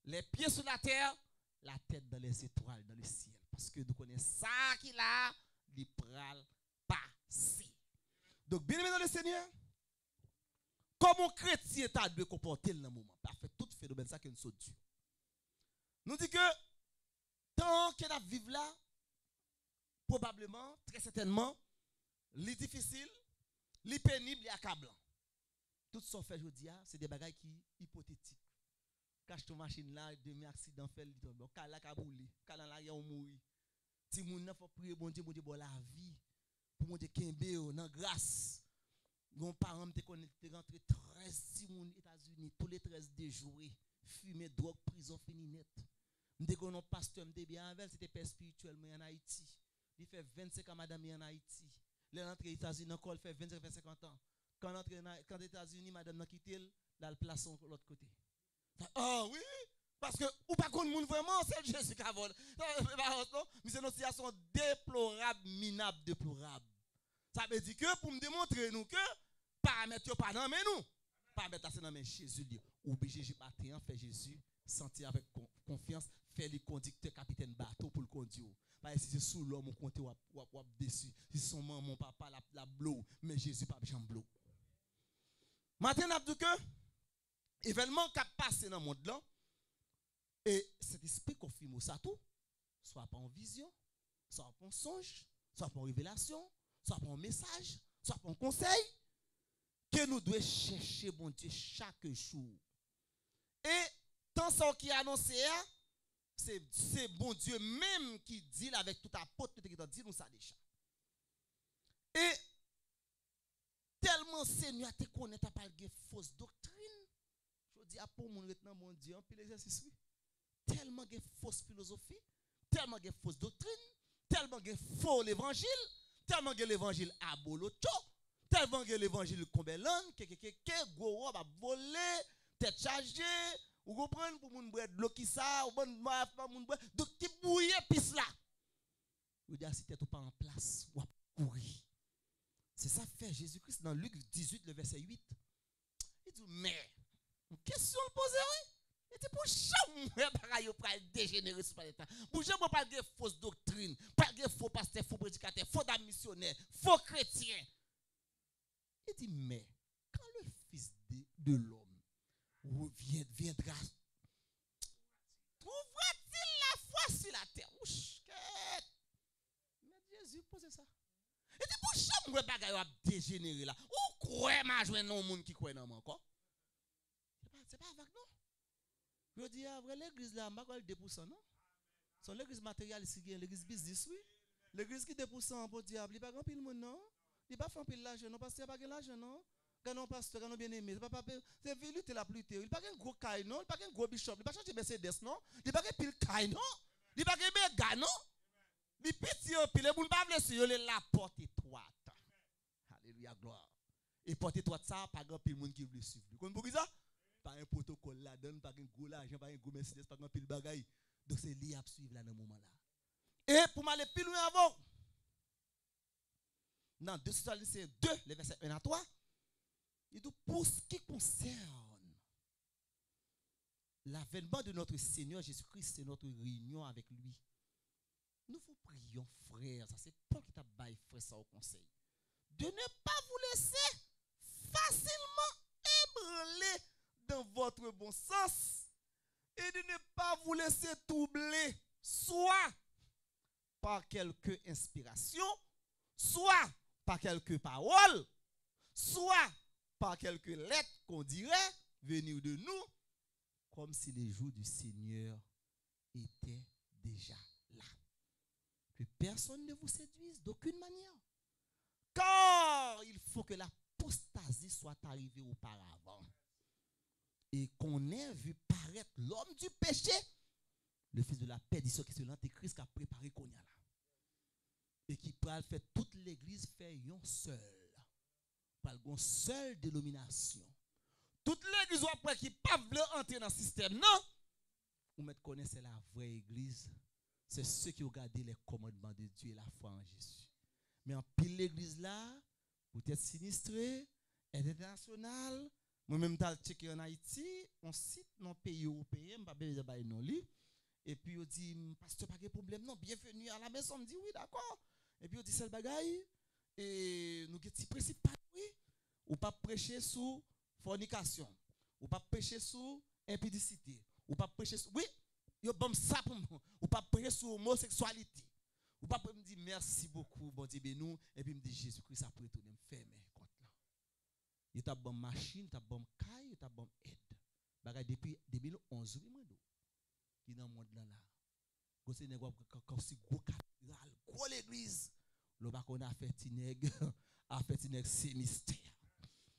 les pieds sur la terre, la tête dans les étoiles, dans le ciel. Parce que nous connaissons ça qui là, il pral passer. Donc, bien aimé dans le Seigneur, comment chrétien t'a dû comporter dans le moment? Parfait, tout phénomène ça que nous sommes Dieu. Nous dit que tant que nous vivons là, probablement, très certainement, li difficile, li pénible, li accablant. Tout ça fait aujourd'hui, c'est des bagages qui hypothétiques. Cache ton machine là, demi accident fait li tombe. Kala ka bouli, kala la yon mouri. Si moun nan faut prier bon Dieu bon la vie pour mon Dieu kembe dans grâce. Mon parent me te rentré 13 si moun États-Unis tous les 13 de jouer, fumer drogue, prison fini net. M'te konon pasteur m'te bien avec c'était père spirituel mais en Haïti. Il fait 25 ans madame en Haïti. Les rentré aux États-Unis encore fait 25 ans. Quand les États-Unis madame n'a quitté là le place de l'autre côté. Ah oui, parce que ou pas qu'on moun vraiment c'est Jésus qui a volé. Mais c'est une situation déplorable, minable, déplorable. Ça veut dire que pour me démontrer nous que paramètres pas dans mais nous. Paramètres c'est dans mais Jésus dit obligé Jésus matin fait Jésus sentir avec confiance, faire les conducteurs capitaine bateau pour le conduire. Parce que si c'est sous l'homme on compte ou dessus. Si son maman mon papa la blow mais Jésus pas jamais blow. Matin n'a dit que événement qui a passé dans le monde là, et cet esprit confirme ça tout, soit par une vision, soit par un songe, soit par une révélation, soit par un message, soit par un conseil, que nous devons chercher bon Dieu chaque jour. Et tant ça qui est annoncé, c'est bon Dieu même qui dit avec tout apôtre qui dit nous ça déjà. Et tellement Seigneur te connaît ta pas de fausse doctrine. Je dis à pour mon retenant mon Dieu, puis l'exercice oui. Tellement de fausse philosophie, tellement de fausse doctrine, tellement de faux l'évangile, tellement de l'évangile aboloto, tellement de l'évangile combelon, que gros va voler, tête chargée, ou comprendre pour mon bread l'eau qui ça, ou bon mon bread, donc qui bouille pis là. Ou dire si tête pas en place, ou courir. C'est ça fait Jésus-Christ dans Luc 18 le verset 8. Il dit mais une question le poser oui. Il dit pour jamais pareil pas dégénérer sur l'état. Pour jamais pas de fausse doctrine, pas de faux pasteur, faux prédicateur, faux dame missionnaire, faux chrétien. Il dit mais quand le fils de l'homme viendra trouvera-t-il la foi sur la terre? Mais Jésus pose ça. Il dit pour jamais bagaille a dégénérer là. Ou croire m'a joindre non monde qui croit dans moi encore. C'est pas avec non. Je dis vrai l'église là m'a quoi 2% non. Son l'église matérialiste l'église business oui. L'église qui 2% pour diable, il pas grand pile monde non. Il pas fait pile l'argent non parce qu'il pas l'argent non. Quand non pasteur quand non bien aimé, c'est vérité la plus il pas un gros caille non, il pas un gros bishop, il pas changer Mercedes non. Il pas pile caille non. Il pas un gars non. Les petits pile les boule pas vle sur la porte étroite. Alléluia gloire. Et porte étroite ça pas grand pile monde qui veut suivre. Vous comprenez ça? Pas un protocole là donne pas un gros l'argent pas un gros Mercedes pas grand pile bagaille. Donc c'est lié à suivre là dans moment là. Et pour m'aller plus loin avant. Dans 2 Thessaloniciens 2 le verset 1 à 3, il dit pour ce qui concerne l'avènement de notre Seigneur Jésus-Christ et notre réunion avec lui. Nous vous prions, frères, ça c'est Paul qui t'a baillé, frère, ça au conseil, de ne pas vous laisser facilement ébranler dans votre bon sens et de ne pas vous laisser troubler, soit par quelque inspiration, soit par quelques paroles, soit par quelques lettres qu'on dirait venir de nous, comme si les jours du Seigneur étaient déjà là. Que personne ne vous séduise d'aucune manière. Car il faut que l'apostasie soit arrivée auparavant. Et qu'on ait vu paraître l'homme du péché, le fils de la perdition qui est l'antéchrist qui a préparé qu'on y a là. Et qui peut faire toute l'église faire un seul. Par une seule dénomination. Toute l'église après qui pas veut entrer dans le système, non. Vous mettez connaître c'est la vraie église. C'est ceux qui ont gardé les commandements de Dieu et la foi en Jésus. Mais en pile l'église là, vous êtes sinistré, international. Moi-même, je suis checké en Haïti, on cite dans le pays européen, je ne vais pas non li. Et puis, on dit, pasteur, pas de problème, non, bienvenue à la maison. On me dit, oui, d'accord. Et puis, on dit, c'est le bagaille. Et nous avons dit, principe, oui. Ou pas prêcher sous fornication. Ou pas prêcher sous impudicité. Ou pas prêcher sous. Oui, yo bon ça pour nous. Ou pas prêcher sur homosexualité. Ou Papa me dit merci beaucoup, bon Dieu, nous. Et puis me dit Jésus-Christ a retourné me fermer compte là. Il t'a bon machine, il t'a bon caille, il t'a bon aide. Bagay depuis 2011, oui, moi, qui dans le monde là. Quand c'est gros cathédrale, gros l'église. Le bacon a fait tineg, a fait tineg c'est mystère.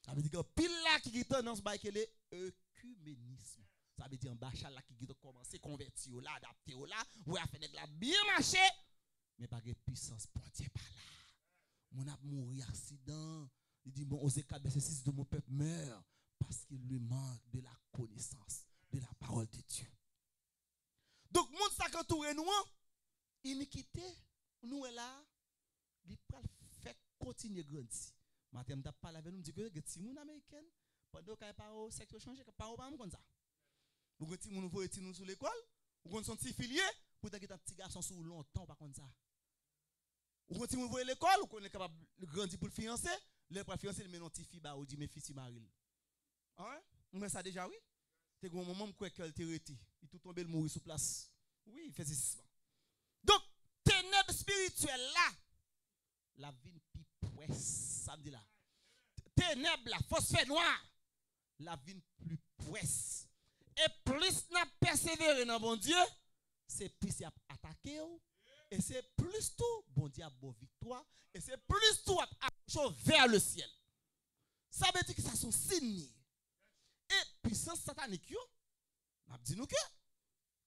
Ça veut dire que pile là qui est tendance à est œcuménisme. Ça veut dire un bachal là qui a commencé à convertir là, adapter là, ou a fait la bien marcher, mais pas de puissance pour Dieu pas là. Mon a mouru accident. Il dit bon, osez 4 verset 6 de mon peuple meurt parce qu'il lui manque de la connaissance de la parole de Dieu. Donc monde ça entouré nous, iniquité nous est là, il pral fait continuer grandir. Matin m't'a parlé avec nous, me dit que les petits moun américains pendant qu'il pas au secteur changer pas au pas comme ça. Vous petit moun voyez nous sur l'école, vous son petit filier pour t'as un petit garçon sur longtemps pas comme ça. Vous petit moun voyez l'école, vous est capable de grandir pour le fiancer, le pour fiancer mais non petit fille ba ou dit mes fils maril. Hein? On ça déjà oui. C'est un moment où elle te reti, il tout tombé le mourir sur place. Oui, il fait ceci. Donc ténèbres spirituelles là, la vie plus presse, ça me dit là. Ténèbres là, phosphène noir, la vie plus presse. Et plus n'a persévéré dans bon Dieu, c'est plus il a attaqué et c'est plus tout bon Dieu a bon victoire et c'est plus tout a vers le ciel. Ça veut dire que ça sont signes. Et puissance satanique, on a dit nous que,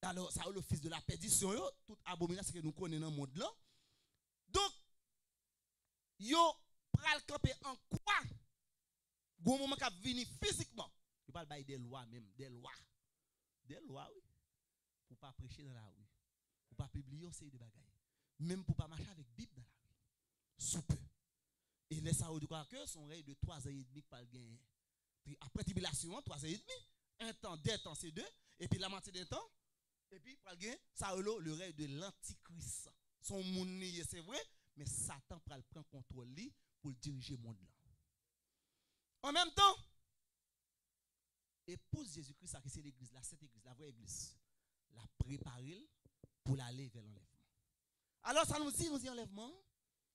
alors ça le fils de la perdition, toute abomination que nous connaissons dans le monde là. Donc, yo pral camper en quoi? Gon moment qu'a venir physiquement. Il parle bailler des lois même, des lois. Des lois oui. Pour pas prêcher dans la rue. Pour pas publier c'est de bagaille. Même pour pas marcher avec Bible dans la rue. Sous peu. Et laisse ça de quoi que son règne de 3 ans et demi pas le gagner. Puis après tribulation 3 ans et demi, un temps, 2 temps c'est 2 et puis la moitié d'un temps et puis pour le gagner ça le règne de l'antichrist. Son monde c'est vrai, mais Satan pral prendre contrôle lui pour diriger le monde là. En même temps, épouse Jésus-Christ, qui c'est l'église, la sainte église, la vraie église, la préparer pour l'aller vers l'enlèvement. Alors ça nous dit enlèvement,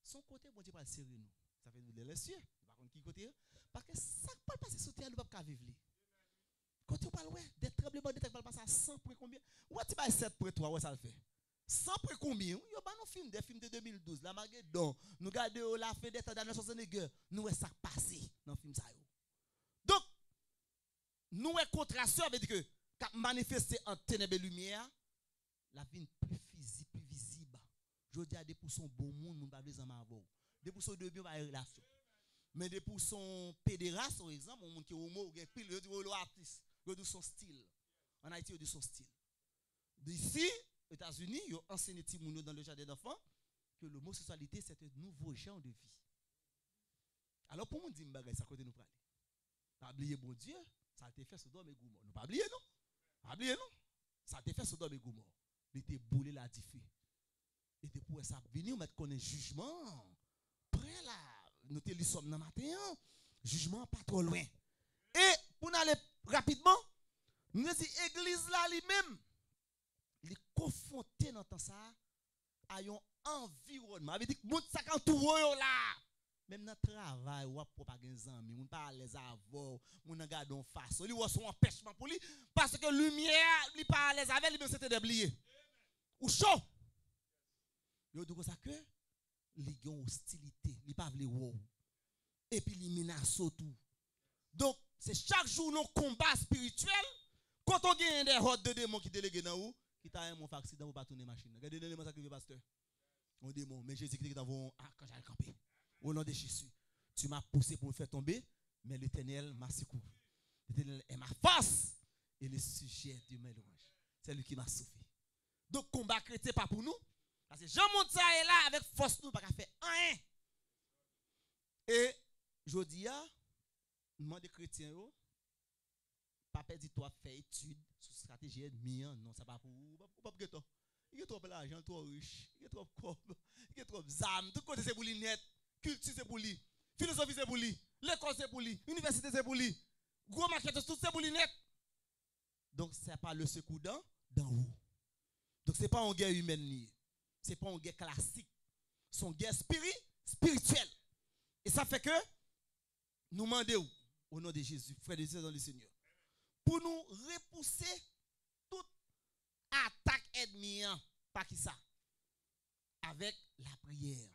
son côté, bon Dieu va le serrer nous. Ça fait nous les cieux. Par contre, qui côté? Parce que ça ne peut pas passer sur terre, nous ne pouvons pas vivre. Quand on parle, ouais, des tremblements de terre, on passer à 100 pour combien? Ou tu vas 7 pour 3, ouais, ça le fait. 100 pour combien? Il y a des films de 2012, la Magédon, nous regardons la fin des temps dans les 70, nous voyons ça passer dans le film. Donc, nous voyons contrastion avec que, quand manifesté en ténèbres et lumière, la vie plus physique, plus visible. Je dis à des pour son bon monde, nous ne pouvons pas les avoir. Des pour son de bien, relation. Mais des pour son pédéraste, par exemple, on qui est homo, ou bien pile, il dit artiste, il dit son style. En Haïti, il dit son style. D'ici, aux États-Unis, ils ont enseigné dans le jardin d'enfants que l'homosexualité, c'est un nouveau genre de vie. Alors, pour nous dire, ça côté nous parler. Pas oublier bon Dieu, ça a été fait sur Sodome et Gomorrhe. Nous pas oublier, non? Pas oublier, non? Ça a été fait sur Sodome et Gomorrhe. Il était boulé la diffé. Il était pour ça venir mettre qu'on est jugement. Prêt là. Nous te sommes dans le matin. Jugement pas trop loin. Et pour aller rapidement, nous disons l'église là lui-même, il est confronté dans ça à un environnement. Ça veut dire que monde ça entoure là. Même dans le travail, ou pas des amis, on pas les avoir, on regarde en face. Il y a son empêchement pour lui parce que lumière, il pas les avec lui, c'était déblié. Ou chaud. Il dit ça que il y a une hostilité, il pas vle wow. Et puis il menace tout. Donc c'est chaque jour nos combats spirituels quand on gagne des hordes de démons qui déléguent dans où qui t'a un accident pour pas tourner machine. Regardez les démons ça qui veut pasteur. On démon mais Jésus qui est dans quand j'allais camper. Au nom de Jésus, tu m'as poussé pour me faire tomber, mais l'Éternel m'a secouru. L'Éternel est ma force et le sujet de mes louanges. C'est lui qui m'a sauvé. Donc, combat chrétien pas pour nous. Parce que Jean Monta est là avec force, nous, pas faire rien. Et je dis, demande des chrétiens, pas perdre toi faire étude sur stratégie ennemie. Non, ça pas pour vous. Pas pour toi. Il y a trop d'argent, trop riche. Il y a trop de corps. Il y a trop d'âmes. Tout côté c'est pour lui net. Culture c'est pour lui. Philosophie c'est pour lui. L'école c'est pour lui. Université c'est pour lui. Gros market tout c'est pour lui net. Donc c'est pas le secours d'en haut. Donc c'est pas une guerre humaine. C'est pas une guerre classique. Son guerre spirituelle. Et ça fait que nous demandons au nom de Jésus, frères et sœurs dans le Seigneur, pour nous repousser toute attaque ennemie. Par qui ça? Avec la prière.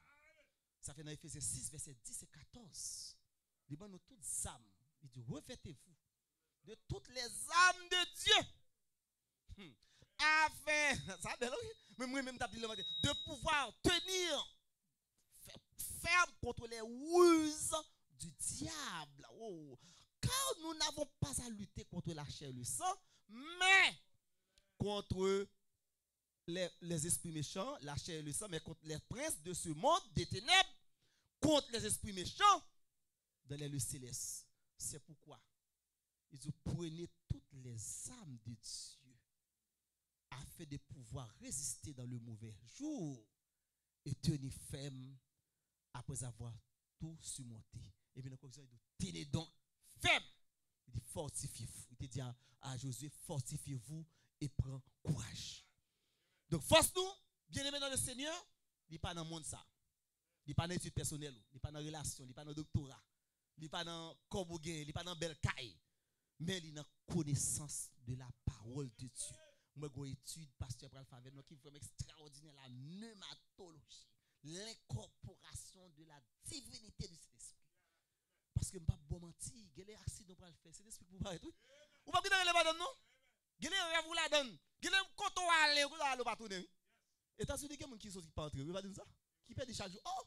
Ça fait dans Ephésiens 6, verset 10 et 14. Il dit, nous toutes âmes. Il dit, revêtez-vous de toutes les âmes de Dieu. Afin, ça va, mais moi-même, de pouvoir tenir ferme contre les ruses du diable. Oh. Car nous n'avons pas à lutter contre la chair et le sang, mais contre les esprits méchants, la chair et le sang, mais contre les princes de ce monde des ténèbres, contre les esprits méchants dans les lieux célestes. C'est pourquoi ils ont prenez toutes les âmes de Dieu afin de pouvoir résister dans le mauvais jour et tenir ferme après avoir tout surmonté. Et bien, il dit, tenez donc ferme. Il dit, fortifiez-vous. Il dit à Josué, fortifiez-vous et prends courage. Donc, force-nous, bien-aimés dans le Seigneur, il n'est pas dans le monde ça. Il n'est pas dans l'étude personnelle, il n'est pas dans la relation, il n'est pas dans le doctorat, il n'est pas dans le Corboguin, il n'est pas dans le Belcaï. Mais il est dans la connaissance de la parole de Dieu. Moi, j'ai une étude, pasteur Pral Favre, qui est vraiment extraordinaire, la pneumatologie, l'incorporation de la divinité du Saint-Esprit. Parce que je ne peux pas mentir, il y a des accidents pour le faire, c'est l'esprit pour vous arrêter. Ou pas bien dans le non? Il y a des rêves vous la donne. Il y a des quand on va aller, vous allez pas tourner. Et t'as souhaité quelqu'un qui sont pas entrer, vous va dire ça? Qui perd chaque jour. Oh!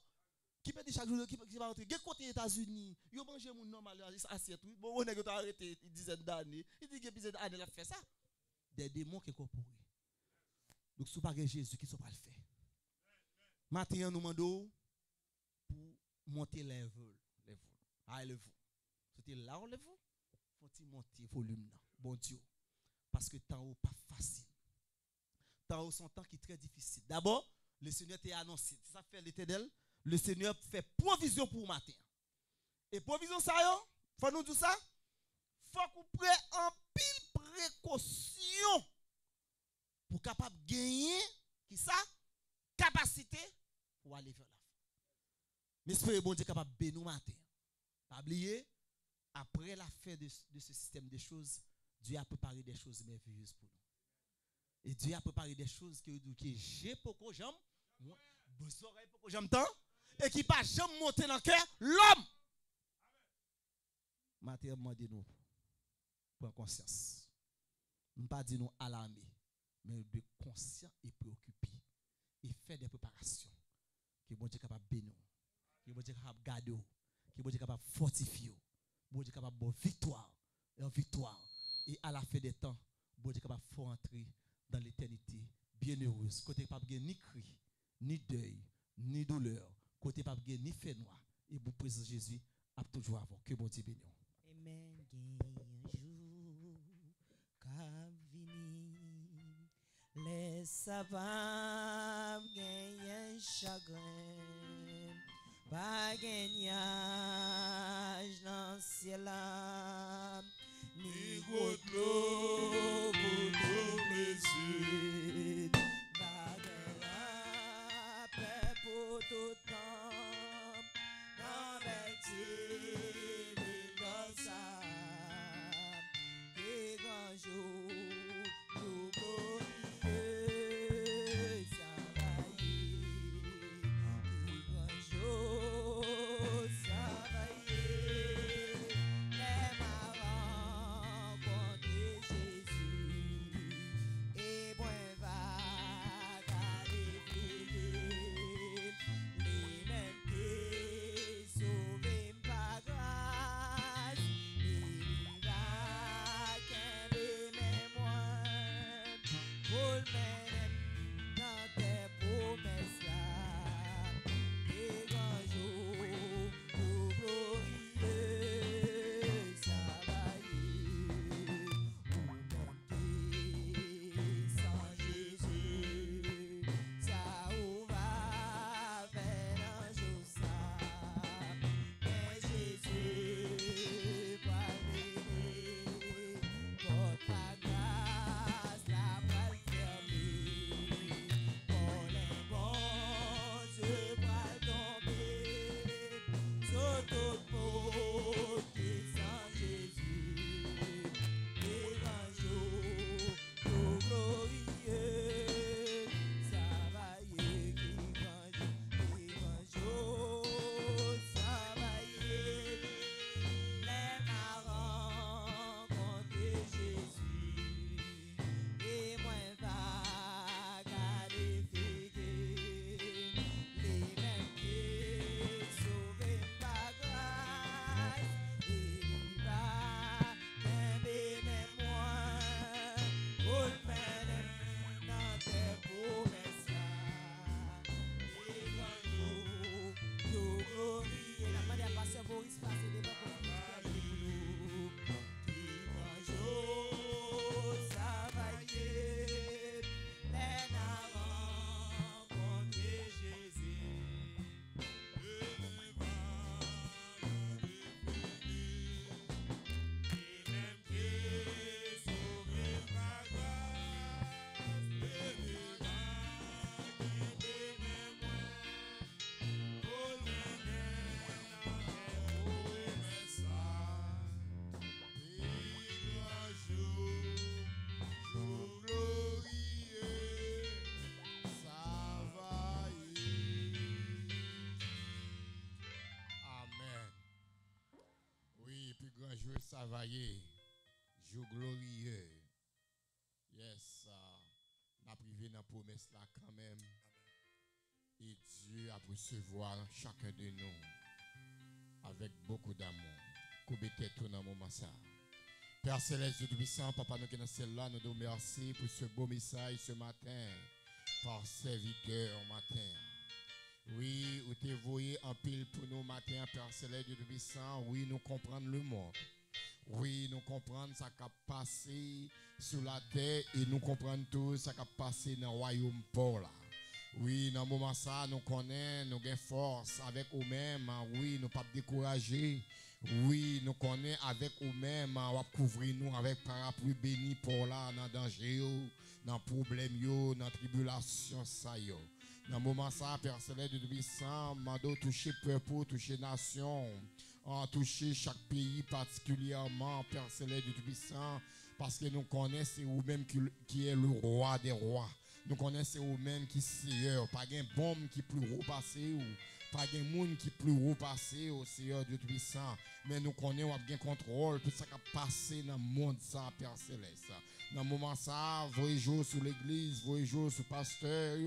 Qui perd chaque jour, qui va entrer. Quel côté États-Unis? Ils ont mangé mon normal, assiette. Bon, on est arrêté une dizaine d'années. Il dit qu'il y a une dizaine d'années, il a fait ça. Des démons qui sont incorporés. Donc, ce n'est pas Jésus qui ne sont pas le faire. Maintenant, nous demandons pour monter level. Ah, level. C'était là, on level. Faut-il monter volume là. Bon Dieu. Parce que temps pas facile. Temps son temps qui est très difficile. D'abord, le Seigneur t'a annoncé. Ça fait l'Éternel. Le Seigneur fait provision pour matin. Et provision ça, faut nous dire ça. Faut qu'on prenne en pile précaution pour capable gagner qui ça capacité pour aller vers la fin. Mais espérez bon Dieu capable de nous matin. Pas oublier après la fin de ce système de choses, Dieu a préparé des choses merveilleuses pour nous. Et Dieu a préparé des choses que j'ai beaucoup j'aime, vos oreilles beaucoup j'aime tant et qui pas jamais monter dans le cœur l'homme. Matin demandez-nous prendre conscience. Nous pas dire nous alarmer, mais de conscient et préoccupé et faire des préparations que bon Dieu capable bénir, que bon Dieu capable garder, que bon Dieu capable fortifier, bon Dieu capable de victoire en victoire et à la fin des temps, bon Dieu capable de entrer dans l'éternité bienheureuse. Côté pas ni cri, ni deuil, ni douleur, côté pas ni fait noir et vous présence Jésus a toujours avant que bon Dieu bénisse. Amen. Les savants gagnent chagrin, pas gagnage dans ciel, ni goutte l'eau pour tout plaisir, la paix pour tout temps, dans bêtise, dans ça, qui grand jour. jour savaillé, jour glorieux. Yes, n'a privé dans la promesse là quand même. Et Dieu a recevoir chacun de nous avec beaucoup d'amour. Coubez tout dans le moment ça. Père Céleste, Dieu Tout-Puissant, Papa, nous qui sommes là, nous te remercions pour ce beau message ce matin, par serviteur matin. Oui, vous t'es voué en pile pour nous matin, Père Céleste, Dieu Tout-Puissant. Oui, nous comprenons le monde. Oui, nous comprenons ce qui a passé sur la terre et nous comprenons tout ce qui a passé dans le royaume pour là. Oui, dans le moment ça, nous connaissons, nous avons force avec nous-mêmes. Oui, nous ne pas décourager. Oui, nous connaissons avec nous-mêmes. On va couvrir nous avec parapluie béni pour là, dans le danger, dans le problème, dans la tribulation. Dans le moment ça, Père Céleste de Puissant, mando toucher peuple, toucher nation, toucher chaque pays particulièrement, Père Céleste de Puissant, parce que nous connaissons vous-même qui est le roi des rois. Nous connaissons vous-même qui est Seigneur. Pas de bombe qui plus haut passé ou pas de monde qui plus haut passé au Seigneur Dieu Tout-Puissant. Mais nous connaissons bien contrôle tout ça qui a passé dans le monde ça, Père Céleste. Dans le moment ça, voyez jour sur l'église, voyez jour sur pasteur,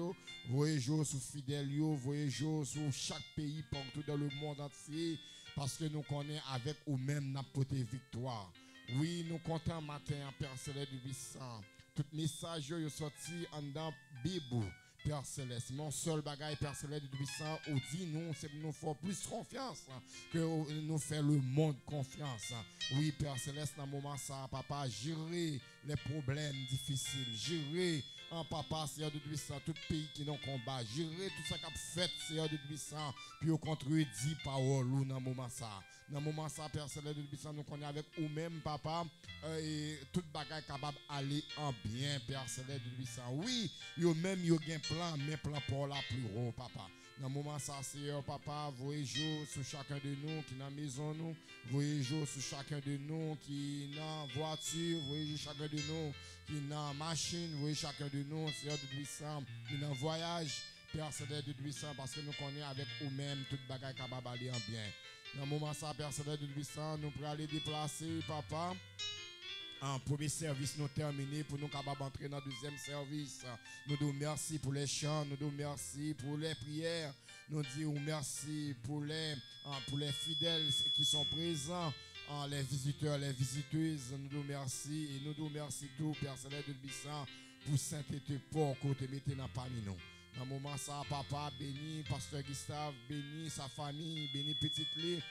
voyez jour sur fidèles, voyez jour sur chaque pays partout dans le monde entier. Parce que nous connaissons avec vous-même notre victoire. Oui, nous comptons matin, Père Céleste du Puissant. Tout message est sorti en dans la Bible, Père Céleste. Mon seul bagage, Père Céleste du Puissant, ou dit nous, c'est nous faire plus confiance que nous faire le monde confiance. Oui, Père Céleste, dans le moment ça, Papa, gérer les problèmes difficiles, gérer en Papa, Seigneur de Puissant, tout pays qui nous combat, gérer tout ça qu'a fait, Seigneur de Puissant, puis au contredit paroles dans le moment ça. Dans le moment ça, Père Céleste de Puissant, nous connaissons avec vous-même, Papa, et toute bagaille capable d'aller en bien, Père Céleste de Puissant. Oui, yo même yo gen plan, mais plan pour la plus haut, Papa. Dans le moment ça, Seigneur, Papa, voyez jour sur chacun de nous qui est dans la maison, nous, voyez jour sur chacun de nous qui est dans la voiture, voyez jour chacun de nous qui est dans la machine, voyez chacun de nous, Seigneur de Puissant, qui est dans le voyage, Père Céleste de Puissant, parce que nous connaissons avec vous-même toute bagaille capable d'aller en bien. Dans le moment ça, Père Céleste de Puissant, nous pourrons aller déplacer, Papa. En premier service, nous terminé pour nous capables d'entrer dans le deuxième service. Nous disons merci pour les chants, nous disons merci pour les prières, nous disons merci pour les fidèles qui sont présents, les visiteurs, les visiteuses. Nous disons merci et nous disons merci tout, Père Céleste de Puissant, pour sainteté pour côté mettez dans parmi nous. Dans le moment ça, Papa, béni Pasteur Gustave, béni sa famille, béni Petite Lé.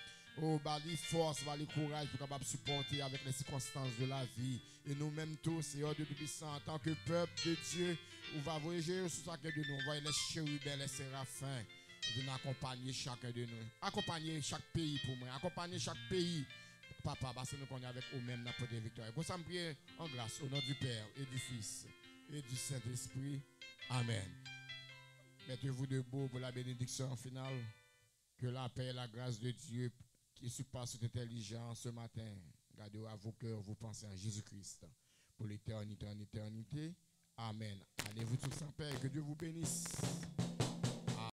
Oh, bali force, bali courage pour capable supporter avec les circonstances de la vie. Et nous-mêmes tous, Seigneur Dieu Tout-Puissant, en tant que peuple de Dieu, on va voyager sur chacun de nous. On va les chérubins, les séraphins, venir accompagner chacun de nous. Accompagner chaque pays pour moi. Accompagner chaque pays. Papa, parce que nous connaissons avec nous-mêmes notre victoire. Qu'on s'en prie en grâce au nom du Père et du Fils et du Saint-Esprit. Amen. Mettez-vous debout pour la bénédiction finale. Que la paix et la grâce de Dieu qui surpasse toute intelligence ce matin, gardez à vos cœurs, vous pensez à Jésus-Christ pour l'éternité en éternité. Amen. Allez-vous tous en paix, que Dieu vous bénisse.